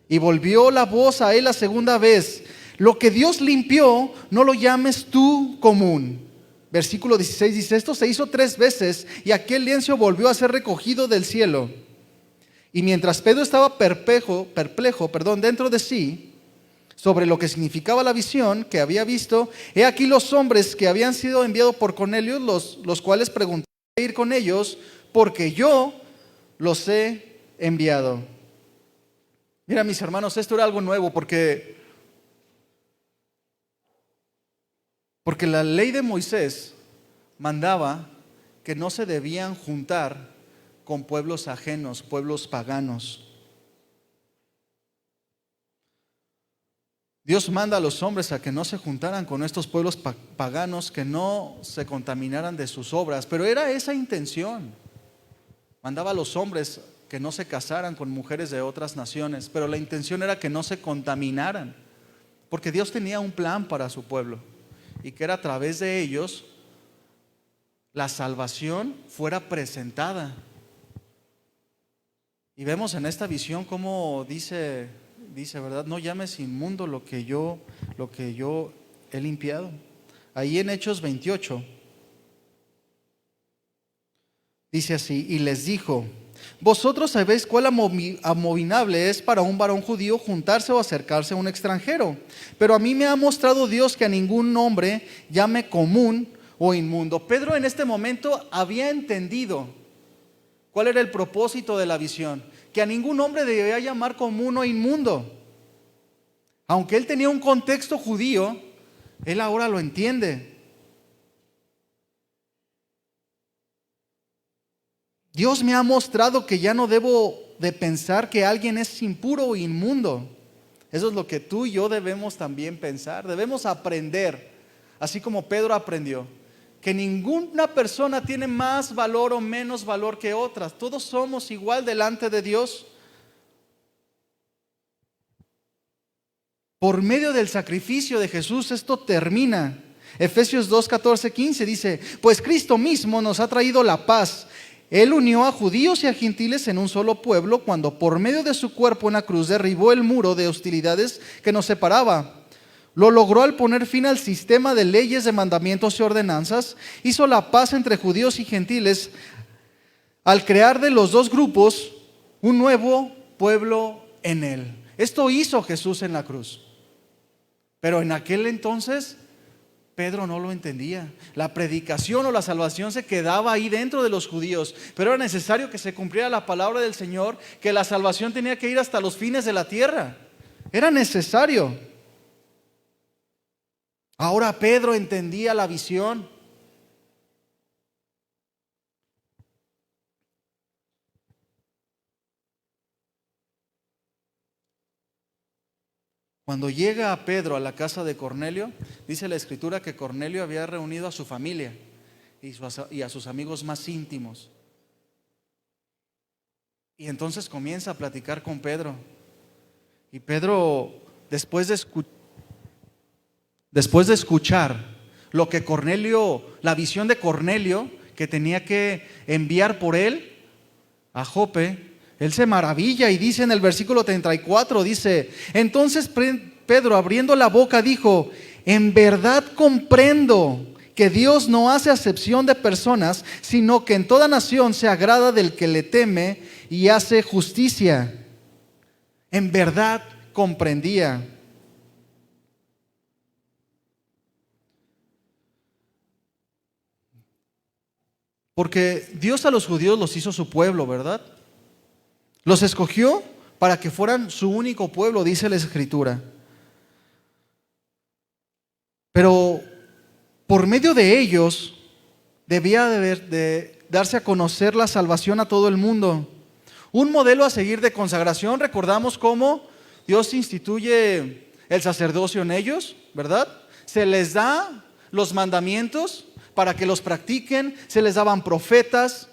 S1: Y volvió la voz a él la segunda vez: lo que Dios limpió, no lo llames tú común. Versículo 16 dice: esto se hizo 3 veces y aquel lienzo volvió a ser recogido del cielo. Y mientras Pedro estaba perplejo, dentro de sí, sobre lo que significaba la visión que había visto, he aquí los hombres que habían sido enviados por Cornelio, los cuales preguntaron a ir con ellos, porque yo los he enviado. Mira, mis hermanos, esto era algo nuevo porque la ley de Moisés mandaba que no se debían juntar con pueblos ajenos, pueblos paganos. Dios manda a los hombres a que no se juntaran con estos pueblos paganos, que no se contaminaran de sus obras, pero era esa intención. Mandaba a los hombres que no se casaran con mujeres de otras naciones, pero la intención era que no se contaminaran, porque Dios tenía un plan para su pueblo y que era a través de ellos la salvación fuera presentada. Y vemos en esta visión cómo dice, ¿verdad? No llames inmundo lo que yo he limpiado. Ahí en Hechos 28 dice así: y les dijo: vosotros sabéis cuál abominable es para un varón judío juntarse o acercarse a un extranjero, pero a mí me ha mostrado Dios que a ningún hombre llame común o inmundo. Pedro en este momento había entendido cuál era el propósito de la visión, que a ningún hombre debía llamar común o inmundo. Aunque él tenía un contexto judío, él ahora lo entiende. Dios me ha mostrado que ya no debo de pensar que alguien es impuro o inmundo. Eso es lo que tú y yo debemos también pensar. Debemos aprender, así como Pedro aprendió, que ninguna persona tiene más valor o menos valor que otras. Todos somos igual delante de Dios. Por medio del sacrificio de Jesús esto termina. Efesios 2, 14, 15 dice: pues Cristo mismo nos ha traído la paz. Él unió a judíos y a gentiles en un solo pueblo cuando por medio de su cuerpo en la cruz derribó el muro de hostilidades que nos separaba. Lo logró al poner fin al sistema de leyes, de mandamientos y ordenanzas. Hizo la paz entre judíos y gentiles al crear de los dos grupos un nuevo pueblo en él. Esto hizo Jesús en la cruz. Pero en aquel entonces Pedro no lo entendía. La predicación o la salvación se quedaba ahí dentro de los judíos, pero era necesario que se cumpliera la palabra del Señor, que la salvación tenía que ir hasta los fines de la tierra. Era necesario. Ahora Pedro entendía la visión. Cuando llega a Pedro a la casa de Cornelio, dice la Escritura que Cornelio había reunido a su familia y a sus amigos más íntimos. Y entonces comienza a platicar con Pedro. Y Pedro, después de escuchar lo que Cornelio, la visión de Cornelio, que tenía que enviar por él a Jope, él se maravilla y dice en el versículo 34, dice: entonces Pedro, abriendo la boca, dijo: en verdad comprendo que Dios no hace acepción de personas, sino que en toda nación se agrada del que le teme y hace justicia. En verdad comprendía. Porque Dios a los judíos los hizo su pueblo, ¿verdad? Los escogió para que fueran su único pueblo, dice la Escritura. Pero por medio de ellos debía de darse a conocer la salvación a todo el mundo. Un modelo a seguir de consagración. Recordamos cómo Dios instituye el sacerdocio en ellos, ¿verdad? Se les da los mandamientos para que los practiquen. Se les daban profetas,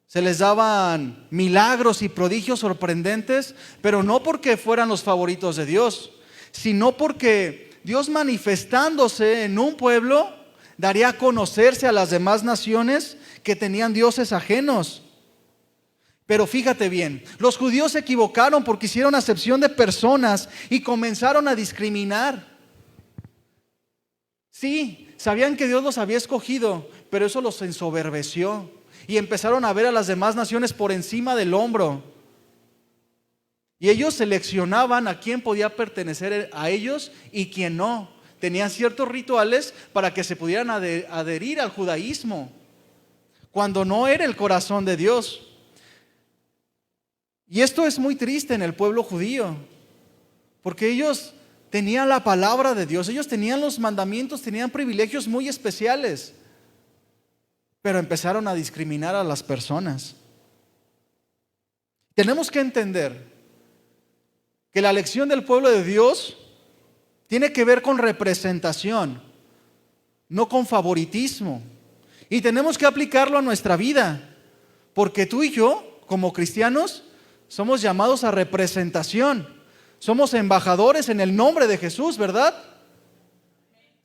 S1: se les daban milagros y prodigios sorprendentes, pero no porque fueran los favoritos de Dios, sino porque Dios, manifestándose en un pueblo, daría a conocerse a las demás naciones que tenían dioses ajenos. Pero fíjate bien, los judíos se equivocaron porque hicieron acepción de personas y comenzaron a discriminar. Sí, sabían que Dios los había escogido, pero eso los ensoberbeció y empezaron a ver a las demás naciones por encima del hombro. Y ellos seleccionaban a quién podía pertenecer a ellos y quién no. Tenían ciertos rituales para que se pudieran adherir al judaísmo, cuando no era el corazón de Dios. Y esto es muy triste en el pueblo judío, porque ellos tenían la palabra de Dios, ellos tenían los mandamientos, tenían privilegios muy especiales, pero empezaron a discriminar a las personas. Tenemos que entender que la elección del pueblo de Dios tiene que ver con representación, no con favoritismo. Y tenemos que aplicarlo a nuestra vida, porque tú y yo, como cristianos, somos llamados a representación. Somos embajadores en el nombre de Jesús, ¿verdad?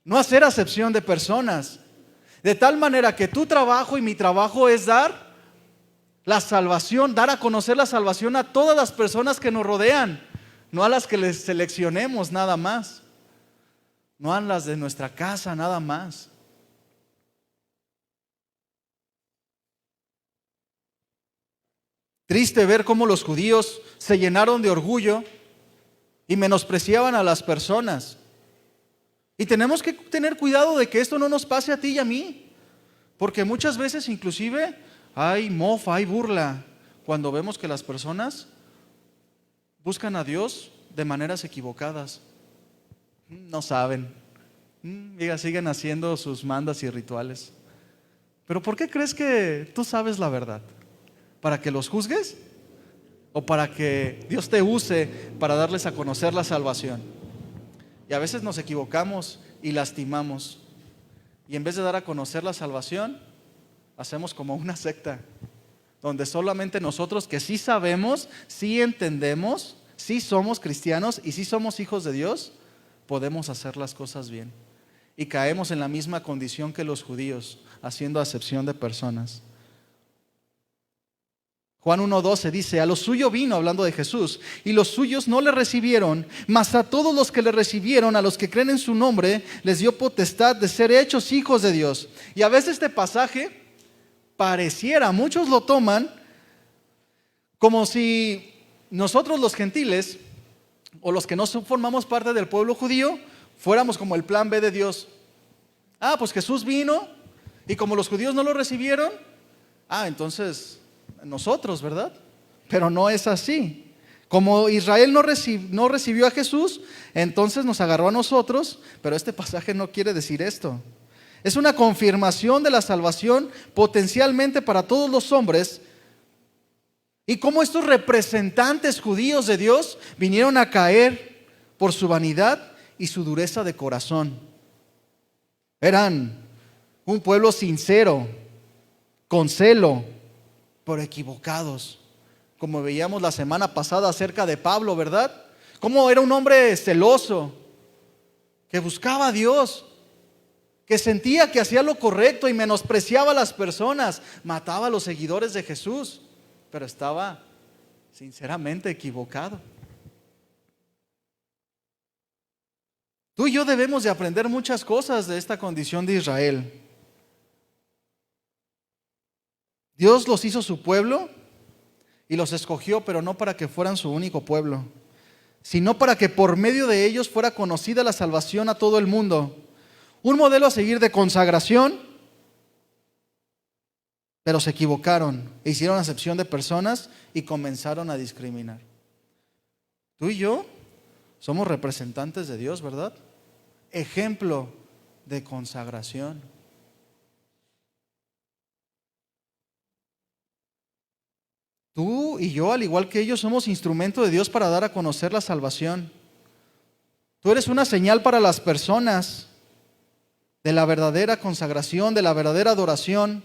S1: No hacer acepción de personas. De tal manera que tu trabajo y mi trabajo es dar la salvación, dar a conocer la salvación a todas las personas que nos rodean, no a las que les seleccionemos nada más, no a las de nuestra casa nada más. Triste ver cómo los judíos se llenaron de orgullo y menospreciaban a las personas. Y tenemos que tener cuidado de que esto no nos pase a ti y a mí, porque muchas veces inclusive hay mofa, hay burla, cuando vemos que las personas buscan a Dios de maneras equivocadas. No saben, siguen haciendo sus mandas y rituales. Pero ¿por qué crees que tú sabes la verdad? ¿Para que los juzgues? ¿O para que Dios te use para darles a conocer la salvación? Y a veces nos equivocamos y lastimamos. Y en vez de dar a conocer la salvación, hacemos como una secta, donde solamente nosotros que sí sabemos, sí entendemos, sí somos cristianos y sí somos hijos de Dios, podemos hacer las cosas bien. Y caemos en la misma condición que los judíos, haciendo acepción de personas. Juan 1:12 dice: a lo suyo vino, hablando de Jesús, y los suyos no le recibieron, mas a todos los que le recibieron, a los que creen en su nombre, les dio potestad de ser hechos hijos de Dios. Y a veces este pasaje pareciera, muchos lo toman como si nosotros los gentiles, o los que no formamos parte del pueblo judío, fuéramos como el plan B de Dios. Pues Jesús vino, y como los judíos no lo recibieron, entonces nosotros, ¿verdad? Pero no es así. Como Israel no recibió a Jesús, entonces nos agarró a nosotros, pero este pasaje no quiere decir esto. Es una confirmación de la salvación potencialmente para todos los hombres, y cómo estos representantes judíos de Dios vinieron a caer por su vanidad y su dureza de corazón. Eran un pueblo sincero, con celo, pero equivocados, como veíamos la semana pasada acerca de Pablo, ¿verdad? Cómo era un hombre celoso, que buscaba a Dios, que sentía que hacía lo correcto y menospreciaba a las personas, mataba a los seguidores de Jesús, pero estaba sinceramente equivocado. Tú y yo debemos de aprender muchas cosas de esta condición de Israel. Dios los hizo su pueblo y los escogió, pero no para que fueran su único pueblo, sino para que por medio de ellos fuera conocida la salvación a todo el mundo. Un modelo a seguir de consagración, pero se equivocaron e hicieron acepción de personas y comenzaron a discriminar. Tú y yo somos representantes de Dios, ¿verdad? Ejemplo de consagración. Tú y yo, al igual que ellos, somos instrumento de Dios para dar a conocer la salvación. Tú eres una señal para las personas de la verdadera consagración, de la verdadera adoración.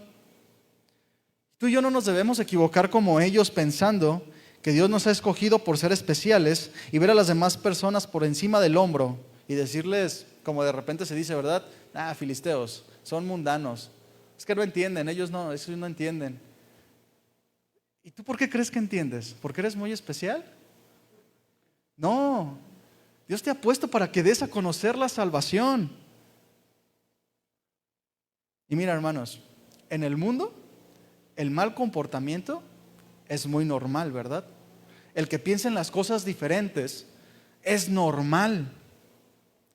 S1: Tú y yo no nos debemos equivocar como ellos, pensando que Dios nos ha escogido por ser especiales y ver a las demás personas por encima del hombro y decirles, como de repente se dice, ¿verdad? Filisteos, son mundanos. Es que no entienden, ellos no entienden. ¿Y tú por qué crees que entiendes? ¿Porque eres muy especial? No, Dios te ha puesto para que des a conocer la salvación. Y mira, hermanos, en el mundo el mal comportamiento es muy normal, ¿verdad? El que piensa en las cosas diferentes es normal.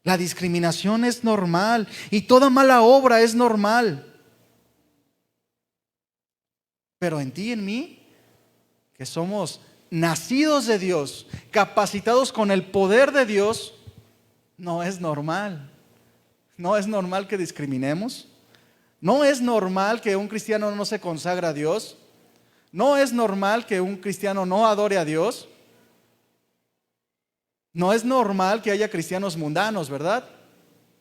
S1: La discriminación es normal y toda mala obra es normal. Pero en ti y en mí, que somos nacidos de Dios, capacitados con el poder de Dios, no es normal. No es normal que discriminemos. No es normal que un cristiano no se consagre a Dios. No es normal que un cristiano no adore a Dios. No es normal que haya cristianos mundanos, ¿verdad?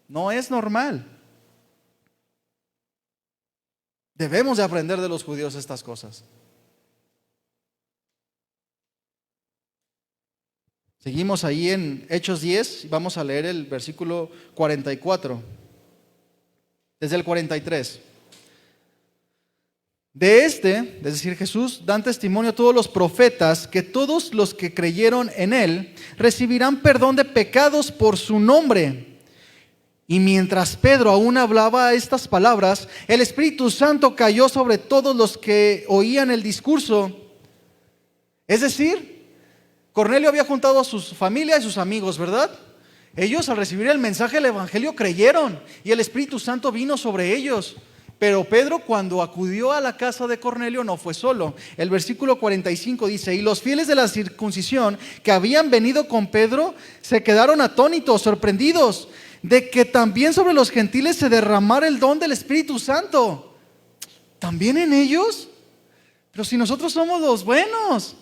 S1: No es normal. Debemos de aprender de los judíos estas cosas. Seguimos ahí en Hechos 10 y vamos a leer el versículo 44, desde el 43. Es decir, Jesús, dan testimonio a todos los profetas que todos los que creyeron en Él recibirán perdón de pecados por su nombre. Y mientras Pedro aún hablaba estas palabras, el Espíritu Santo cayó sobre todos los que oían el discurso. Es decir, Cornelio había juntado a su familia y sus amigos, ¿verdad? Ellos al recibir el mensaje del Evangelio creyeron y el Espíritu Santo vino sobre ellos. Pero Pedro, cuando acudió a la casa de Cornelio, no fue solo. El versículo 45 dice: y los fieles de la circuncisión que habían venido con Pedro se quedaron atónitos, sorprendidos de que también sobre los gentiles se derramara el don del Espíritu Santo. ¿También en ellos? Pero si nosotros somos los buenos.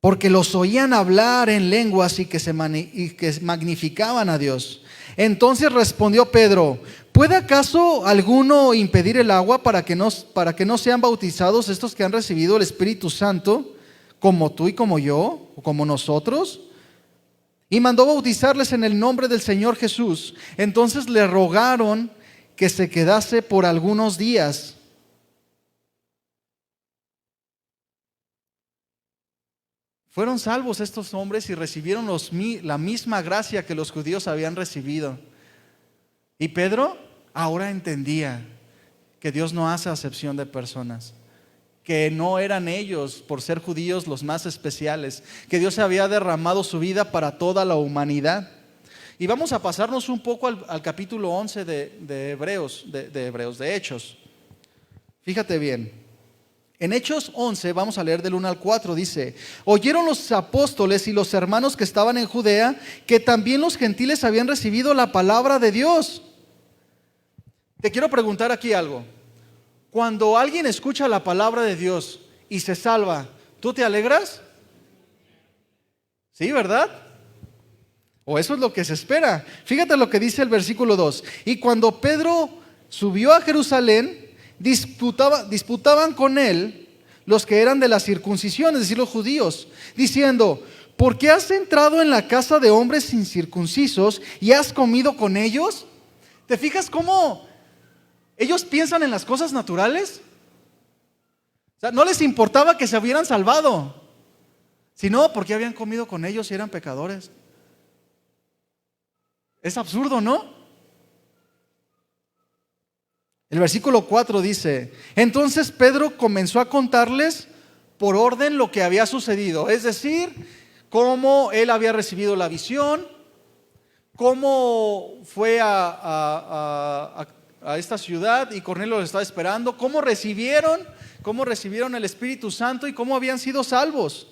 S1: Porque los oían hablar en lenguas y que magnificaban a Dios. Entonces respondió Pedro: ¿puede acaso alguno impedir el agua para que no sean bautizados estos que han recibido el Espíritu Santo, como tú y como yo, o como nosotros? Y mandó bautizarles en el nombre del Señor Jesús. Entonces le rogaron que se quedase por algunos días. Fueron salvos estos hombres y recibieron la misma gracia que los judíos habían recibido. Y Pedro ahora entendía que Dios no hace acepción de personas, que no eran ellos, por ser judíos, los más especiales, que Dios había derramado su vida para toda la humanidad. Y vamos a pasarnos un poco al capítulo 11 de Hechos. Fíjate bien. En Hechos 11, vamos a leer del 1 al 4, dice: oyeron los apóstoles y los hermanos que estaban en Judea que también los gentiles habían recibido la palabra de Dios. Te quiero preguntar aquí algo. Cuando alguien escucha la palabra de Dios y se salva, ¿tú te alegras? Sí, ¿verdad? O eso es lo que se espera. Fíjate lo que dice el versículo 2. Y cuando Pedro subió a Jerusalén, disputaban con él los que eran de la circuncisión, es decir, los judíos, diciendo: ¿por qué has entrado en la casa de hombres incircuncisos y has comido con ellos? ¿Te fijas cómo ellos piensan en las cosas naturales? O sea, no les importaba que se hubieran salvado, sino porque habían comido con ellos y eran pecadores. Es absurdo, ¿no? El versículo 4 dice: entonces Pedro comenzó a contarles por orden lo que había sucedido, es decir, cómo él había recibido la visión, cómo fue a esta ciudad y Cornelio lo estaba esperando, cómo recibieron el Espíritu Santo y cómo habían sido salvos.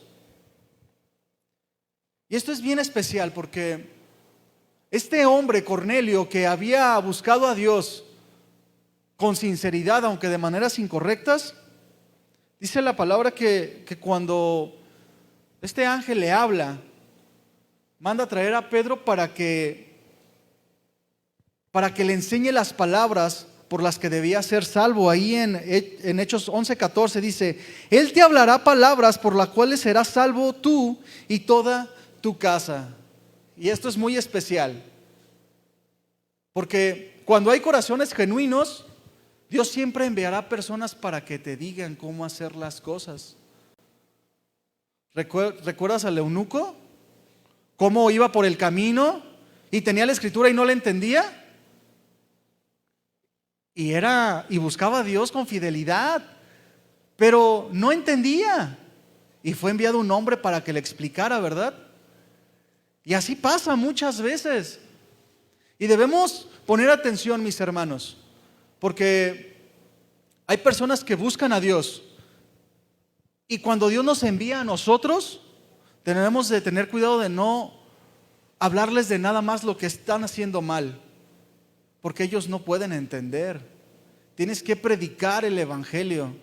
S1: Y esto es bien especial porque este hombre, Cornelio, que había buscado a Dios con sinceridad, aunque de maneras incorrectas, dice la palabra que cuando este ángel le habla, manda a traer a Pedro para que le enseñe las palabras por las que debía ser salvo. Ahí en Hechos 11:14 dice: él te hablará palabras por las cuales serás salvo tú y toda tu casa. Y esto es muy especial, porque cuando hay corazones genuinos, Dios siempre enviará personas para que te digan cómo hacer las cosas. ¿Recuerdas al eunuco? ¿Cómo iba por el camino y tenía la escritura y no la entendía? Y buscaba a Dios con fidelidad, pero no entendía. Y fue enviado un hombre para que le explicara, ¿verdad? Y así pasa muchas veces. Y debemos poner atención, mis hermanos, porque Hay personas que buscan a Dios y cuando Dios nos envía a nosotros, tenemos de tener cuidado de no hablarles de nada más lo que están haciendo mal, porque ellos no pueden entender. Tienes que predicar el evangelio,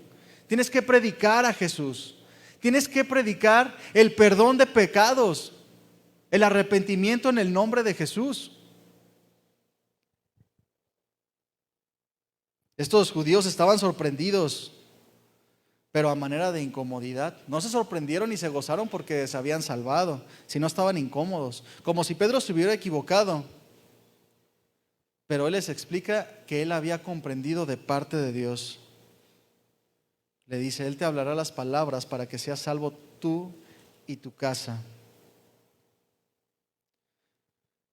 S1: tienes que predicar a Jesús, tienes que predicar el perdón de pecados, el arrepentimiento en el nombre de Jesús. Estos judíos estaban sorprendidos, pero a manera de incomodidad. No se sorprendieron ni se gozaron porque se habían salvado, sino estaban incómodos, como si Pedro se hubiera equivocado. Pero él les explica que él había comprendido de parte de Dios. Le dice, Él te hablará las palabras para que seas salvo tú y tu casa.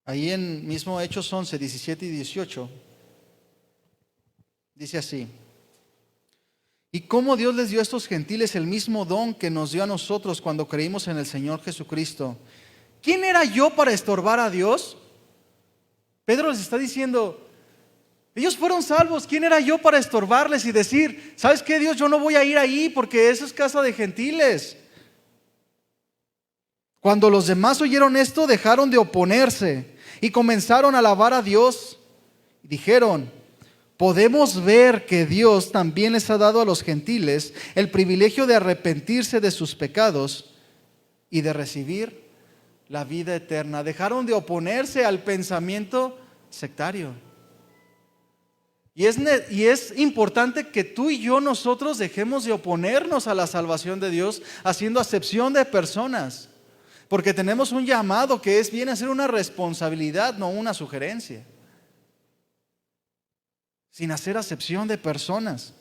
S1: Ahí en mismo Hechos 11, 17 y 18, dice así: y cómo Dios les dio a estos gentiles el mismo don que nos dio a nosotros cuando creímos en el Señor Jesucristo. ¿Quién era yo para estorbar a Dios? Pedro les está diciendo, ellos fueron salvos, ¿quién era yo para estorbarles y decir, ¿sabes qué, Dios? Yo no voy a ir ahí porque eso es casa de gentiles. Cuando los demás oyeron esto, dejaron de oponerse y comenzaron a alabar a Dios. Dijeron, podemos ver que Dios también les ha dado a los gentiles el privilegio de arrepentirse de sus pecados y de recibir la vida eterna. Dejaron de oponerse al pensamiento sectario. Y es importante que tú y yo, nosotros dejemos de oponernos a la salvación de Dios, haciendo acepción de personas. Porque tenemos un llamado que viene a ser una responsabilidad, no una sugerencia. Sin hacer acepción de personas.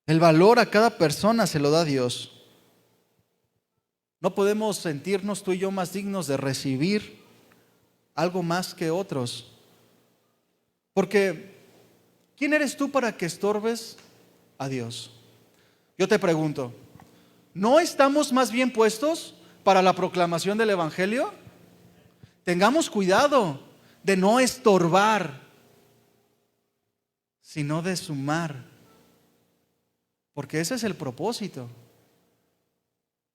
S1: El valor a cada persona se lo da Dios. No podemos sentirnos tú y yo más dignos de recibir algo más que otros. Porque, ¿quién eres tú para que estorbes a Dios? Yo te pregunto, ¿no estamos más bien puestos para la proclamación del evangelio? Tengamos cuidado de no estorbar, sino de sumar, porque ese es el propósito.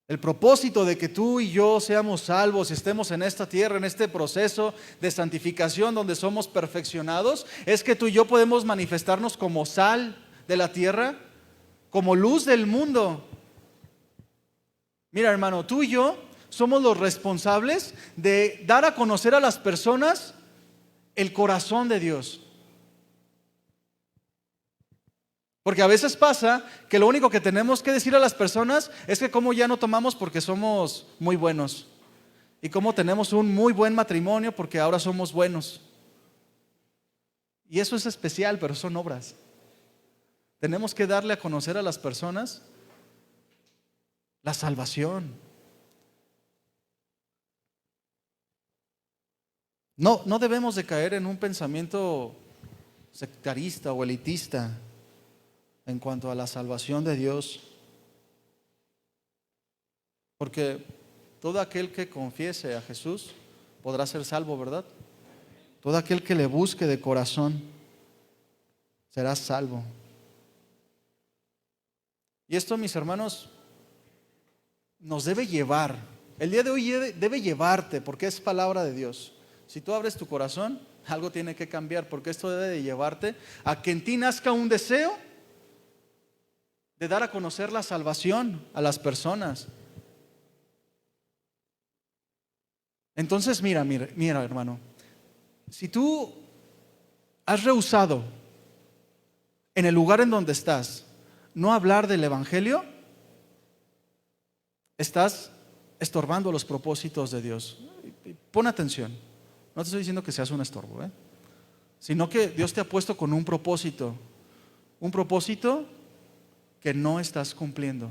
S1: El propósito de que tú y yo seamos salvos y estemos en esta tierra, en este proceso de santificación donde somos perfeccionados, es que tú y yo podemos manifestarnos como sal de la tierra, como luz del mundo. Mira, hermano, tú y yo somos los responsables de dar a conocer a las personas el corazón de Dios. Porque a veces pasa que lo único que tenemos que decir a las personas es que cómo ya no tomamos porque somos muy buenos. Y cómo tenemos un muy buen matrimonio porque ahora somos buenos. Y eso es especial, pero son obras. Tenemos que darle a conocer a las personas la salvación. No debemos de caer en un pensamiento sectarista o elitista en cuanto a la salvación de Dios, porque todo aquel que confiese a Jesús podrá ser salvo, ¿verdad? Todo aquel que le busque de corazón será salvo. Y esto, mis hermanos, nos debe llevar. El día de hoy debe llevarte, porque es palabra de Dios. Si tú abres tu corazón, algo tiene que cambiar, porque esto debe de llevarte a que en ti nazca un deseo de dar a conocer la salvación a las personas. Entonces, mira, hermano, si tú has rehusado en el lugar en donde estás no hablar del evangelio, estás estorbando los propósitos de Dios. Pon atención, no te estoy diciendo que seas un estorbo, sino que Dios te ha puesto con un propósito que no estás cumpliendo.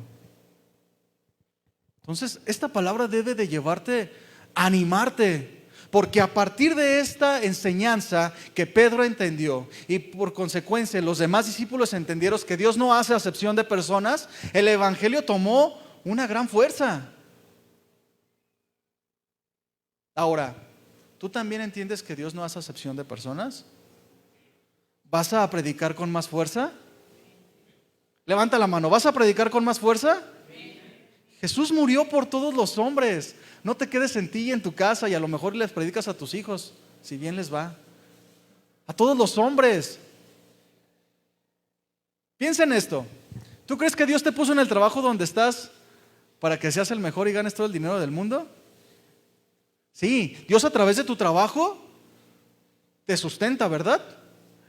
S1: Entonces, esta palabra debe de llevarte a animarte, porque a partir de esta enseñanza que Pedro entendió y por consecuencia los demás discípulos entendieron que Dios no hace acepción de personas, el evangelio tomó una gran fuerza. Ahora, ¿tú también entiendes que Dios no hace acepción de personas? ¿Vas a predicar con más fuerza? Levanta la mano, ¿vas a predicar con más fuerza? Jesús murió por todos los hombres. No te quedes en ti y en tu casa y a lo mejor les predicas a tus hijos, si bien les va. A todos los hombres. Piensa en esto. ¿Tú crees que Dios te puso en el trabajo donde estás para que seas el mejor y ganes todo el dinero del mundo? Sí, Dios a través de tu trabajo te sustenta, ¿verdad?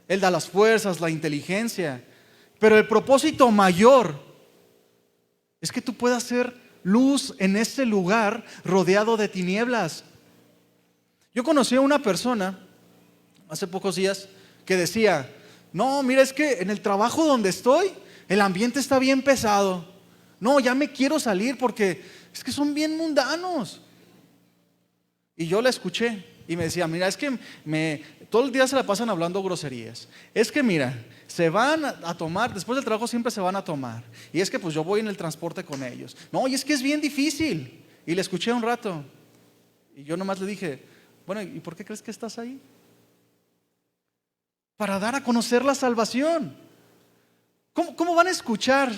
S1: Él da las fuerzas, la inteligencia. Pero el propósito mayor es que tú puedas ser luz en ese lugar rodeado de tinieblas. Yo conocí a una persona hace pocos días que decía, no, mira, es que en el trabajo donde estoy, el ambiente está bien pesado. No, ya me quiero salir porque es que son bien mundanos. Y yo la escuché y me decía, mira, es que todo el día se la pasan hablando groserías. Es que mira, se van a tomar, después del trabajo siempre se van a tomar. Y es que pues yo voy en el transporte con ellos. No, y es que es bien difícil. Y le escuché un rato. Y yo nomás le dije, bueno, ¿y por qué crees que estás ahí? Para dar a conocer la salvación. ¿Cómo van a escuchar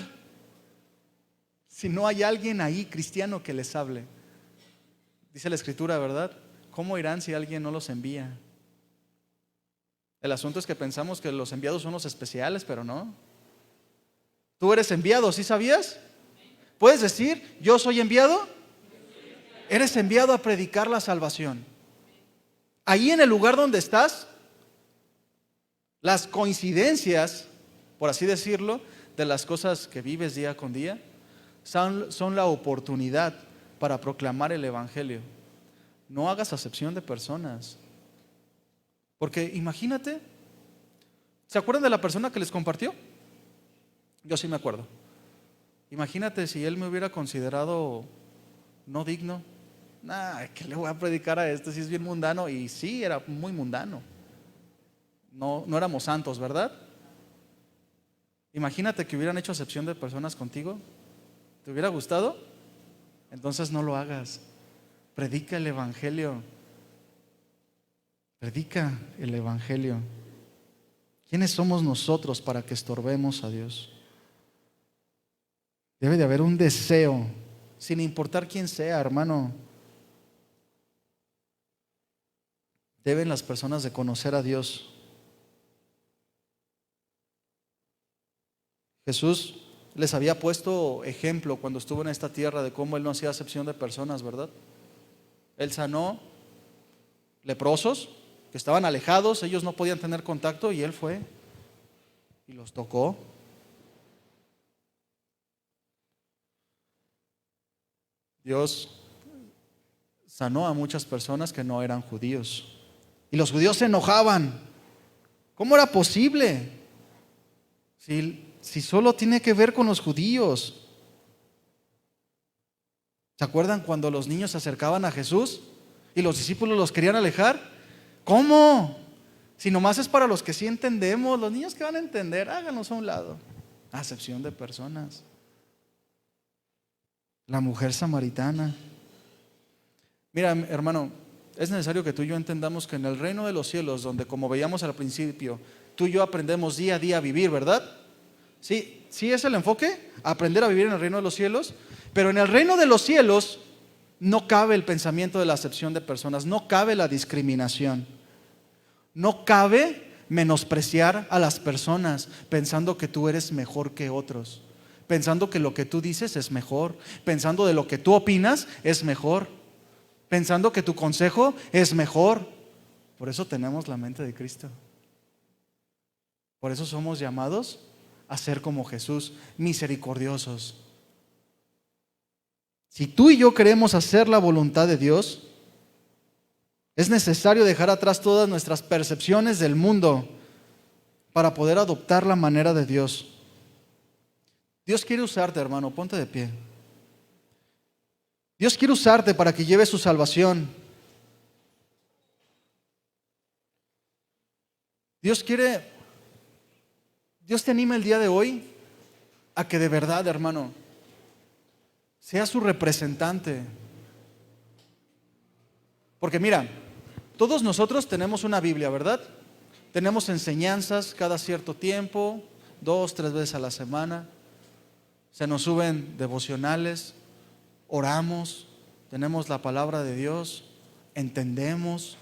S1: si no hay alguien ahí cristiano que les hable? Dice la Escritura, ¿verdad? ¿Cómo irán si alguien no los envía? El asunto es que pensamos que los enviados son los especiales, pero no. Tú eres enviado, ¿sí sabías? ¿Puedes decir, yo soy enviado? Eres enviado a predicar la salvación. Ahí en el lugar donde estás, las coincidencias, por así decirlo, de las cosas que vives día con día, son la oportunidad para proclamar el Evangelio. No hagas acepción de personas. Porque imagínate, ¿se acuerdan de la persona que les compartió? Yo sí me acuerdo. Imagínate si él me hubiera considerado no digno. ¿Qué le voy a predicar a este si es bien mundano? Y sí, era muy mundano. No éramos santos, ¿verdad? Imagínate que hubieran hecho acepción de personas contigo. ¿Te hubiera gustado? Entonces no lo hagas. Predica el Evangelio. Predica el Evangelio. ¿Quiénes somos nosotros para que estorbemos a Dios? Debe de haber un deseo, sin importar quién sea, hermano. Deben las personas de conocer a Dios. Jesús les había puesto ejemplo cuando estuvo en esta tierra de cómo Él no hacía acepción de personas, ¿verdad? Él sanó leprosos que estaban alejados, ellos no podían tener contacto y Él fue y los tocó. Dios sanó a muchas personas que no eran judíos y los judíos se enojaban. ¿Cómo era posible? Si solo tiene que ver con los judíos. ¿Se acuerdan cuando los niños se acercaban a Jesús y los discípulos los querían alejar? ¿Cómo? Si nomás es para los que sí entendemos, los niños que van a entender, háganos a un lado. Acepción de personas. La mujer samaritana. Mira, hermano, es necesario que tú y yo entendamos que en el reino de los cielos, donde como veíamos al principio, tú y yo aprendemos día a día a vivir, ¿verdad? Sí es el enfoque, aprender a vivir en el reino de los cielos, pero en el reino de los cielos no cabe el pensamiento de la acepción de personas, no cabe la discriminación, no cabe menospreciar a las personas pensando que tú eres mejor que otros, pensando que lo que tú dices es mejor, pensando de lo que tú opinas es mejor, pensando que tu consejo es mejor. Por eso tenemos la mente de Cristo. Por eso somos llamados a ser como Jesús, misericordiosos. Si tú y yo queremos hacer la voluntad de Dios, es necesario dejar atrás todas nuestras percepciones del mundo para poder adoptar la manera de Dios. Dios quiere usarte, hermano, ponte de pie. Dios quiere usarte para que lleves su salvación. Dios te anima el día de hoy a que de verdad, hermano, sea su representante. Porque mira, Todos nosotros tenemos una Biblia, ¿verdad? Tenemos enseñanzas cada cierto tiempo, 2, 3 veces a la semana. Se nos suben devocionales, oramos, tenemos la palabra de Dios, entendemos.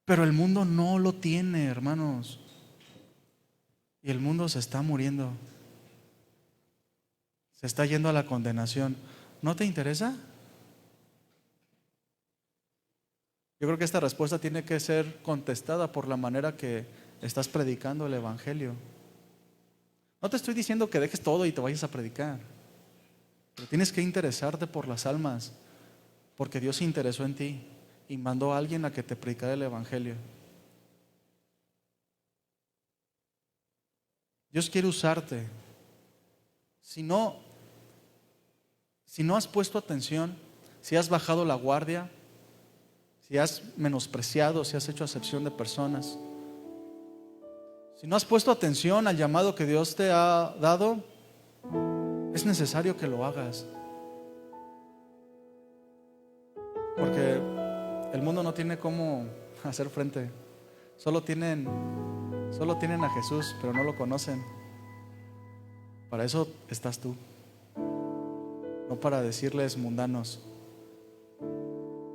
S1: Pero el mundo no lo tiene, hermanos. Y el mundo se está muriendo. Se está yendo a la condenación. ¿No te interesa? Yo creo que esta respuesta tiene que ser contestada por la manera que estás predicando el Evangelio. No te estoy diciendo que dejes todo y te vayas a predicar, pero tienes que interesarte por las almas, porque Dios se interesó en ti y mandó a alguien a que te predicara el Evangelio. Dios quiere usarte. Si no has puesto atención, si has bajado la guardia, si has menospreciado, si has hecho acepción de personas, si no has puesto atención al llamado que Dios te ha dado, es necesario que lo hagas. Porque el mundo no tiene cómo hacer frente. Solo tienen a Jesús, pero no lo conocen. Para eso estás tú, no para decirles mundanos.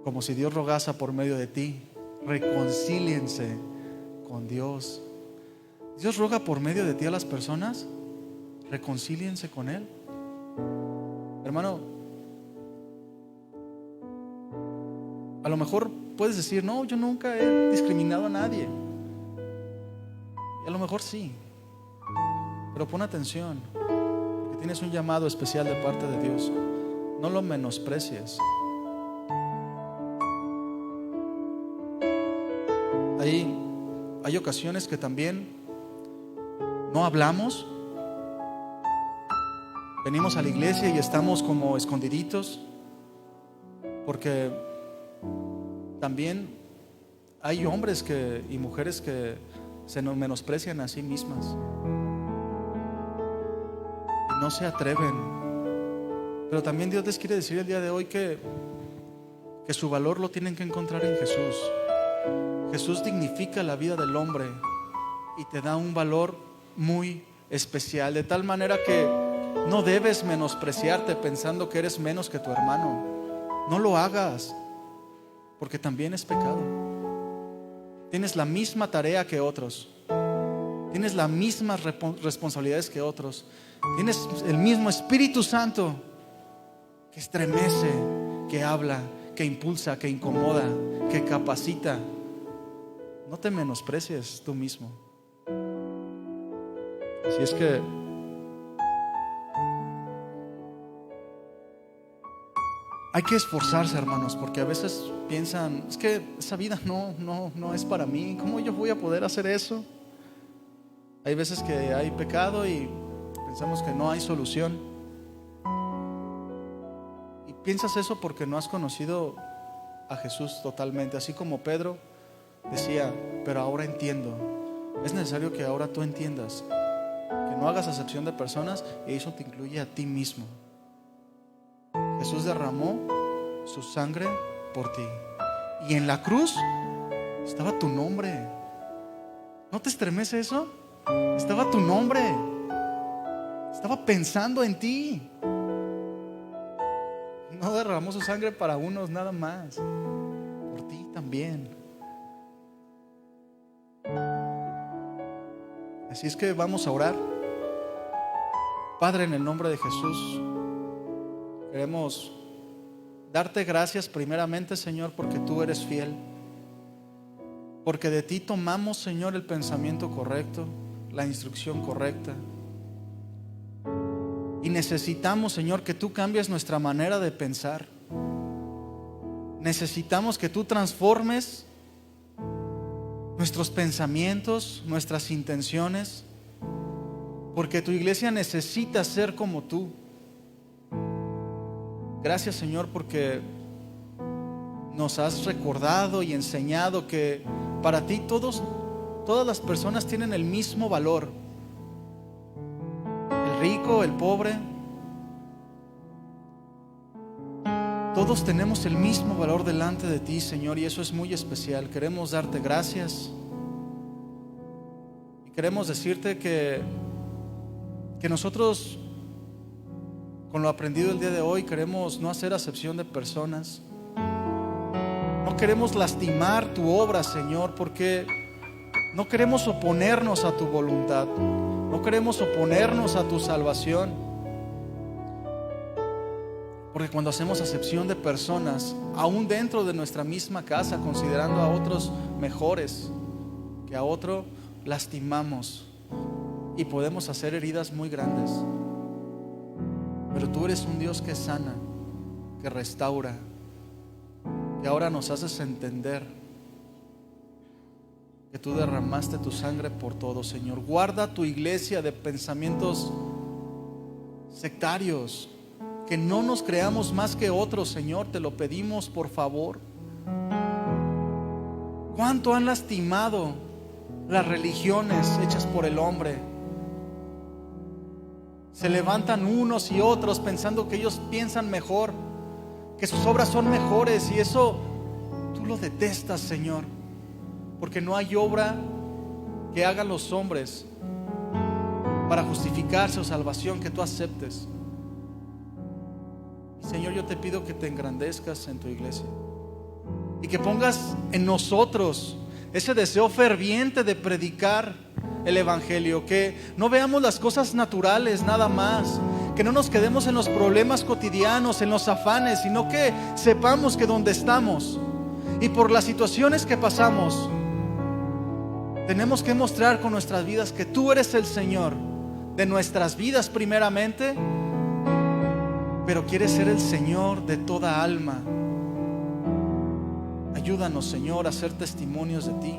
S1: Como si Dios rogase por medio de ti, reconcíliense con Dios. Dios roga por medio de ti a las personas, reconcíliense con Él. Hermano, a lo mejor puedes decir, no, yo nunca he discriminado a nadie. Y a lo mejor sí, pero pon atención, porque tienes un llamado especial de parte de Dios. No lo menosprecies. Hay ocasiones que también no hablamos. Venimos a la iglesia y estamos como escondiditos, porque también hay hombres y mujeres que se nos menosprecian a sí mismas y no se atreven. Pero también Dios les quiere decir el día de hoy que su valor lo tienen que encontrar en Jesús. Jesús dignifica la vida del hombre y te da un valor muy especial, de tal manera que no debes menospreciarte pensando que eres menos que tu hermano. No lo hagas, porque también es pecado. Tienes la misma tarea que otros, tienes las mismas responsabilidades que otros, tienes el mismo Espíritu Santo que estremece, que habla, que impulsa, que incomoda, que capacita. No te menosprecies tú mismo. Así es que hay que esforzarse, hermanos, porque a veces piensan, es que esa vida no es para mí. ¿Cómo yo voy a poder hacer eso? Hay veces que hay pecado y pensamos que no hay solución. Y piensas eso porque no has conocido a Jesús totalmente. Así como Pedro decía, pero ahora entiendo. Es necesario que ahora tú entiendas que no hagas acepción de personas, y eso te incluye a ti mismo. Jesús derramó su sangre por ti, y en la cruz estaba tu nombre. ¿No te estremece eso? Estaba tu nombre. Estaba pensando en ti. No derramó su sangre para unos nada más, por ti también. Así es que vamos a orar. Padre, en el nombre de Jesús, queremos darte gracias primeramente, Señor, porque tú eres fiel, porque de ti tomamos, Señor, el pensamiento correcto, la instrucción correcta, y necesitamos, Señor, que tú cambies nuestra manera de pensar. Necesitamos que tú transformes nuestros pensamientos, nuestras intenciones, porque tu iglesia necesita ser como tú. Gracias, Señor, porque nos has recordado y enseñado que para ti todas las personas tienen el mismo valor. El rico, el pobre, Todos tenemos el mismo valor delante de ti, Señor, y eso es muy especial. Queremos darte gracias y queremos decirte que nosotros, con lo aprendido el día de hoy, queremos no hacer acepción de personas. No queremos lastimar tu obra, Señor, porque no queremos oponernos a tu voluntad. No queremos oponernos a tu salvación. Porque cuando hacemos acepción de personas, aún dentro de nuestra misma casa, considerando a otros mejores que a otro, lastimamos y podemos hacer heridas muy grandes. Pero tú eres un Dios que sana, que restaura, que ahora nos haces entender que tú derramaste tu sangre por todo, Señor. Guarda tu iglesia de pensamientos sectarios, que no nos creamos más que otros, Señor, te lo pedimos por favor. ¿Cuánto han lastimado las religiones hechas por el hombre? Se levantan unos y otros pensando que ellos piensan mejor, que sus obras son mejores, y eso tú lo detestas, Señor, porque no hay obra que hagan los hombres para justificarse o salvación que tú aceptes. Señor, yo te pido que te engrandezcas en tu iglesia y que pongas en nosotros ese deseo ferviente de predicar el evangelio, que no veamos las cosas naturales nada más, que no nos quedemos en los problemas cotidianos, en los afanes, sino que sepamos que donde estamos y por las situaciones que pasamos, tenemos que mostrar con nuestras vidas que tú eres el Señor de nuestras vidas primeramente, pero quieres ser el Señor de toda alma. Ayúdanos, Señor, a ser testimonios de ti.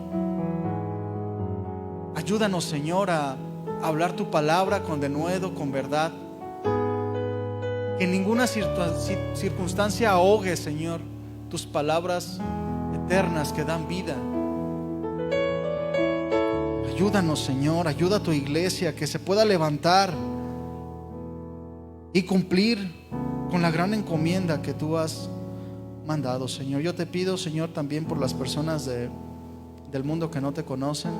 S1: Ayúdanos, Señor, a hablar tu palabra con denuedo, con verdad. Que en ninguna circunstancia ahogue, Señor, tus palabras eternas que dan vida. Ayúdanos, Señor, ayuda a tu iglesia que se pueda levantar y cumplir con la gran encomienda que tú has mandado, Señor. Yo te pido, Señor, también por las personas del mundo que no te conocen,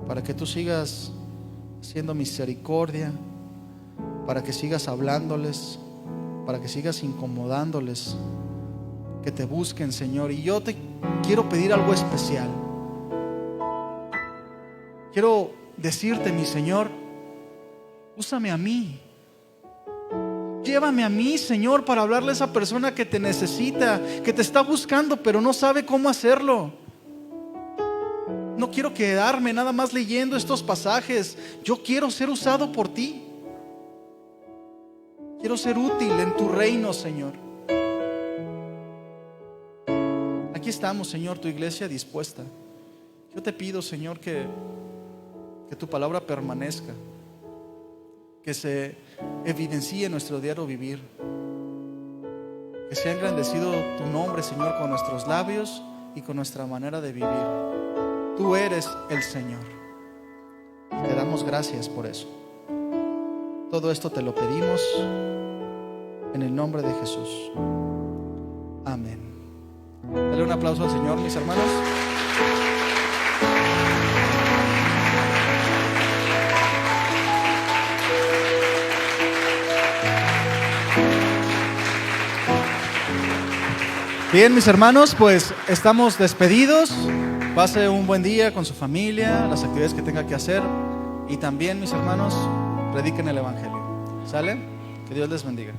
S1: para que tú sigas haciendo misericordia, para que sigas hablándoles, para que sigas incomodándoles, que te busquen, Señor. Y yo te quiero pedir algo especial. Quiero decirte, mi Señor, úsame a mí. Llévame a mí, Señor, para hablarle a esa persona que te necesita, que te está buscando, pero no sabe cómo hacerlo. No quiero quedarme nada más leyendo estos pasajes. Yo quiero ser usado por ti. Quiero ser útil en tu reino, Señor. Aquí estamos, Señor, tu iglesia dispuesta. Yo te pido, Señor, que tu palabra permanezca, que se evidencie en nuestro diario vivir, que sea engrandecido tu nombre, Señor, con nuestros labios y con nuestra manera de vivir. Tú eres el Señor y te damos gracias por eso. Todo esto te lo pedimos en el nombre de Jesús. Amén. Dale un aplauso al Señor, mis hermanos. Bien, mis hermanos, pues estamos despedidos. Pase un buen día con su familia, las actividades que tenga que hacer. Y también, mis hermanos, prediquen el evangelio. ¿Sale? Que Dios les bendiga.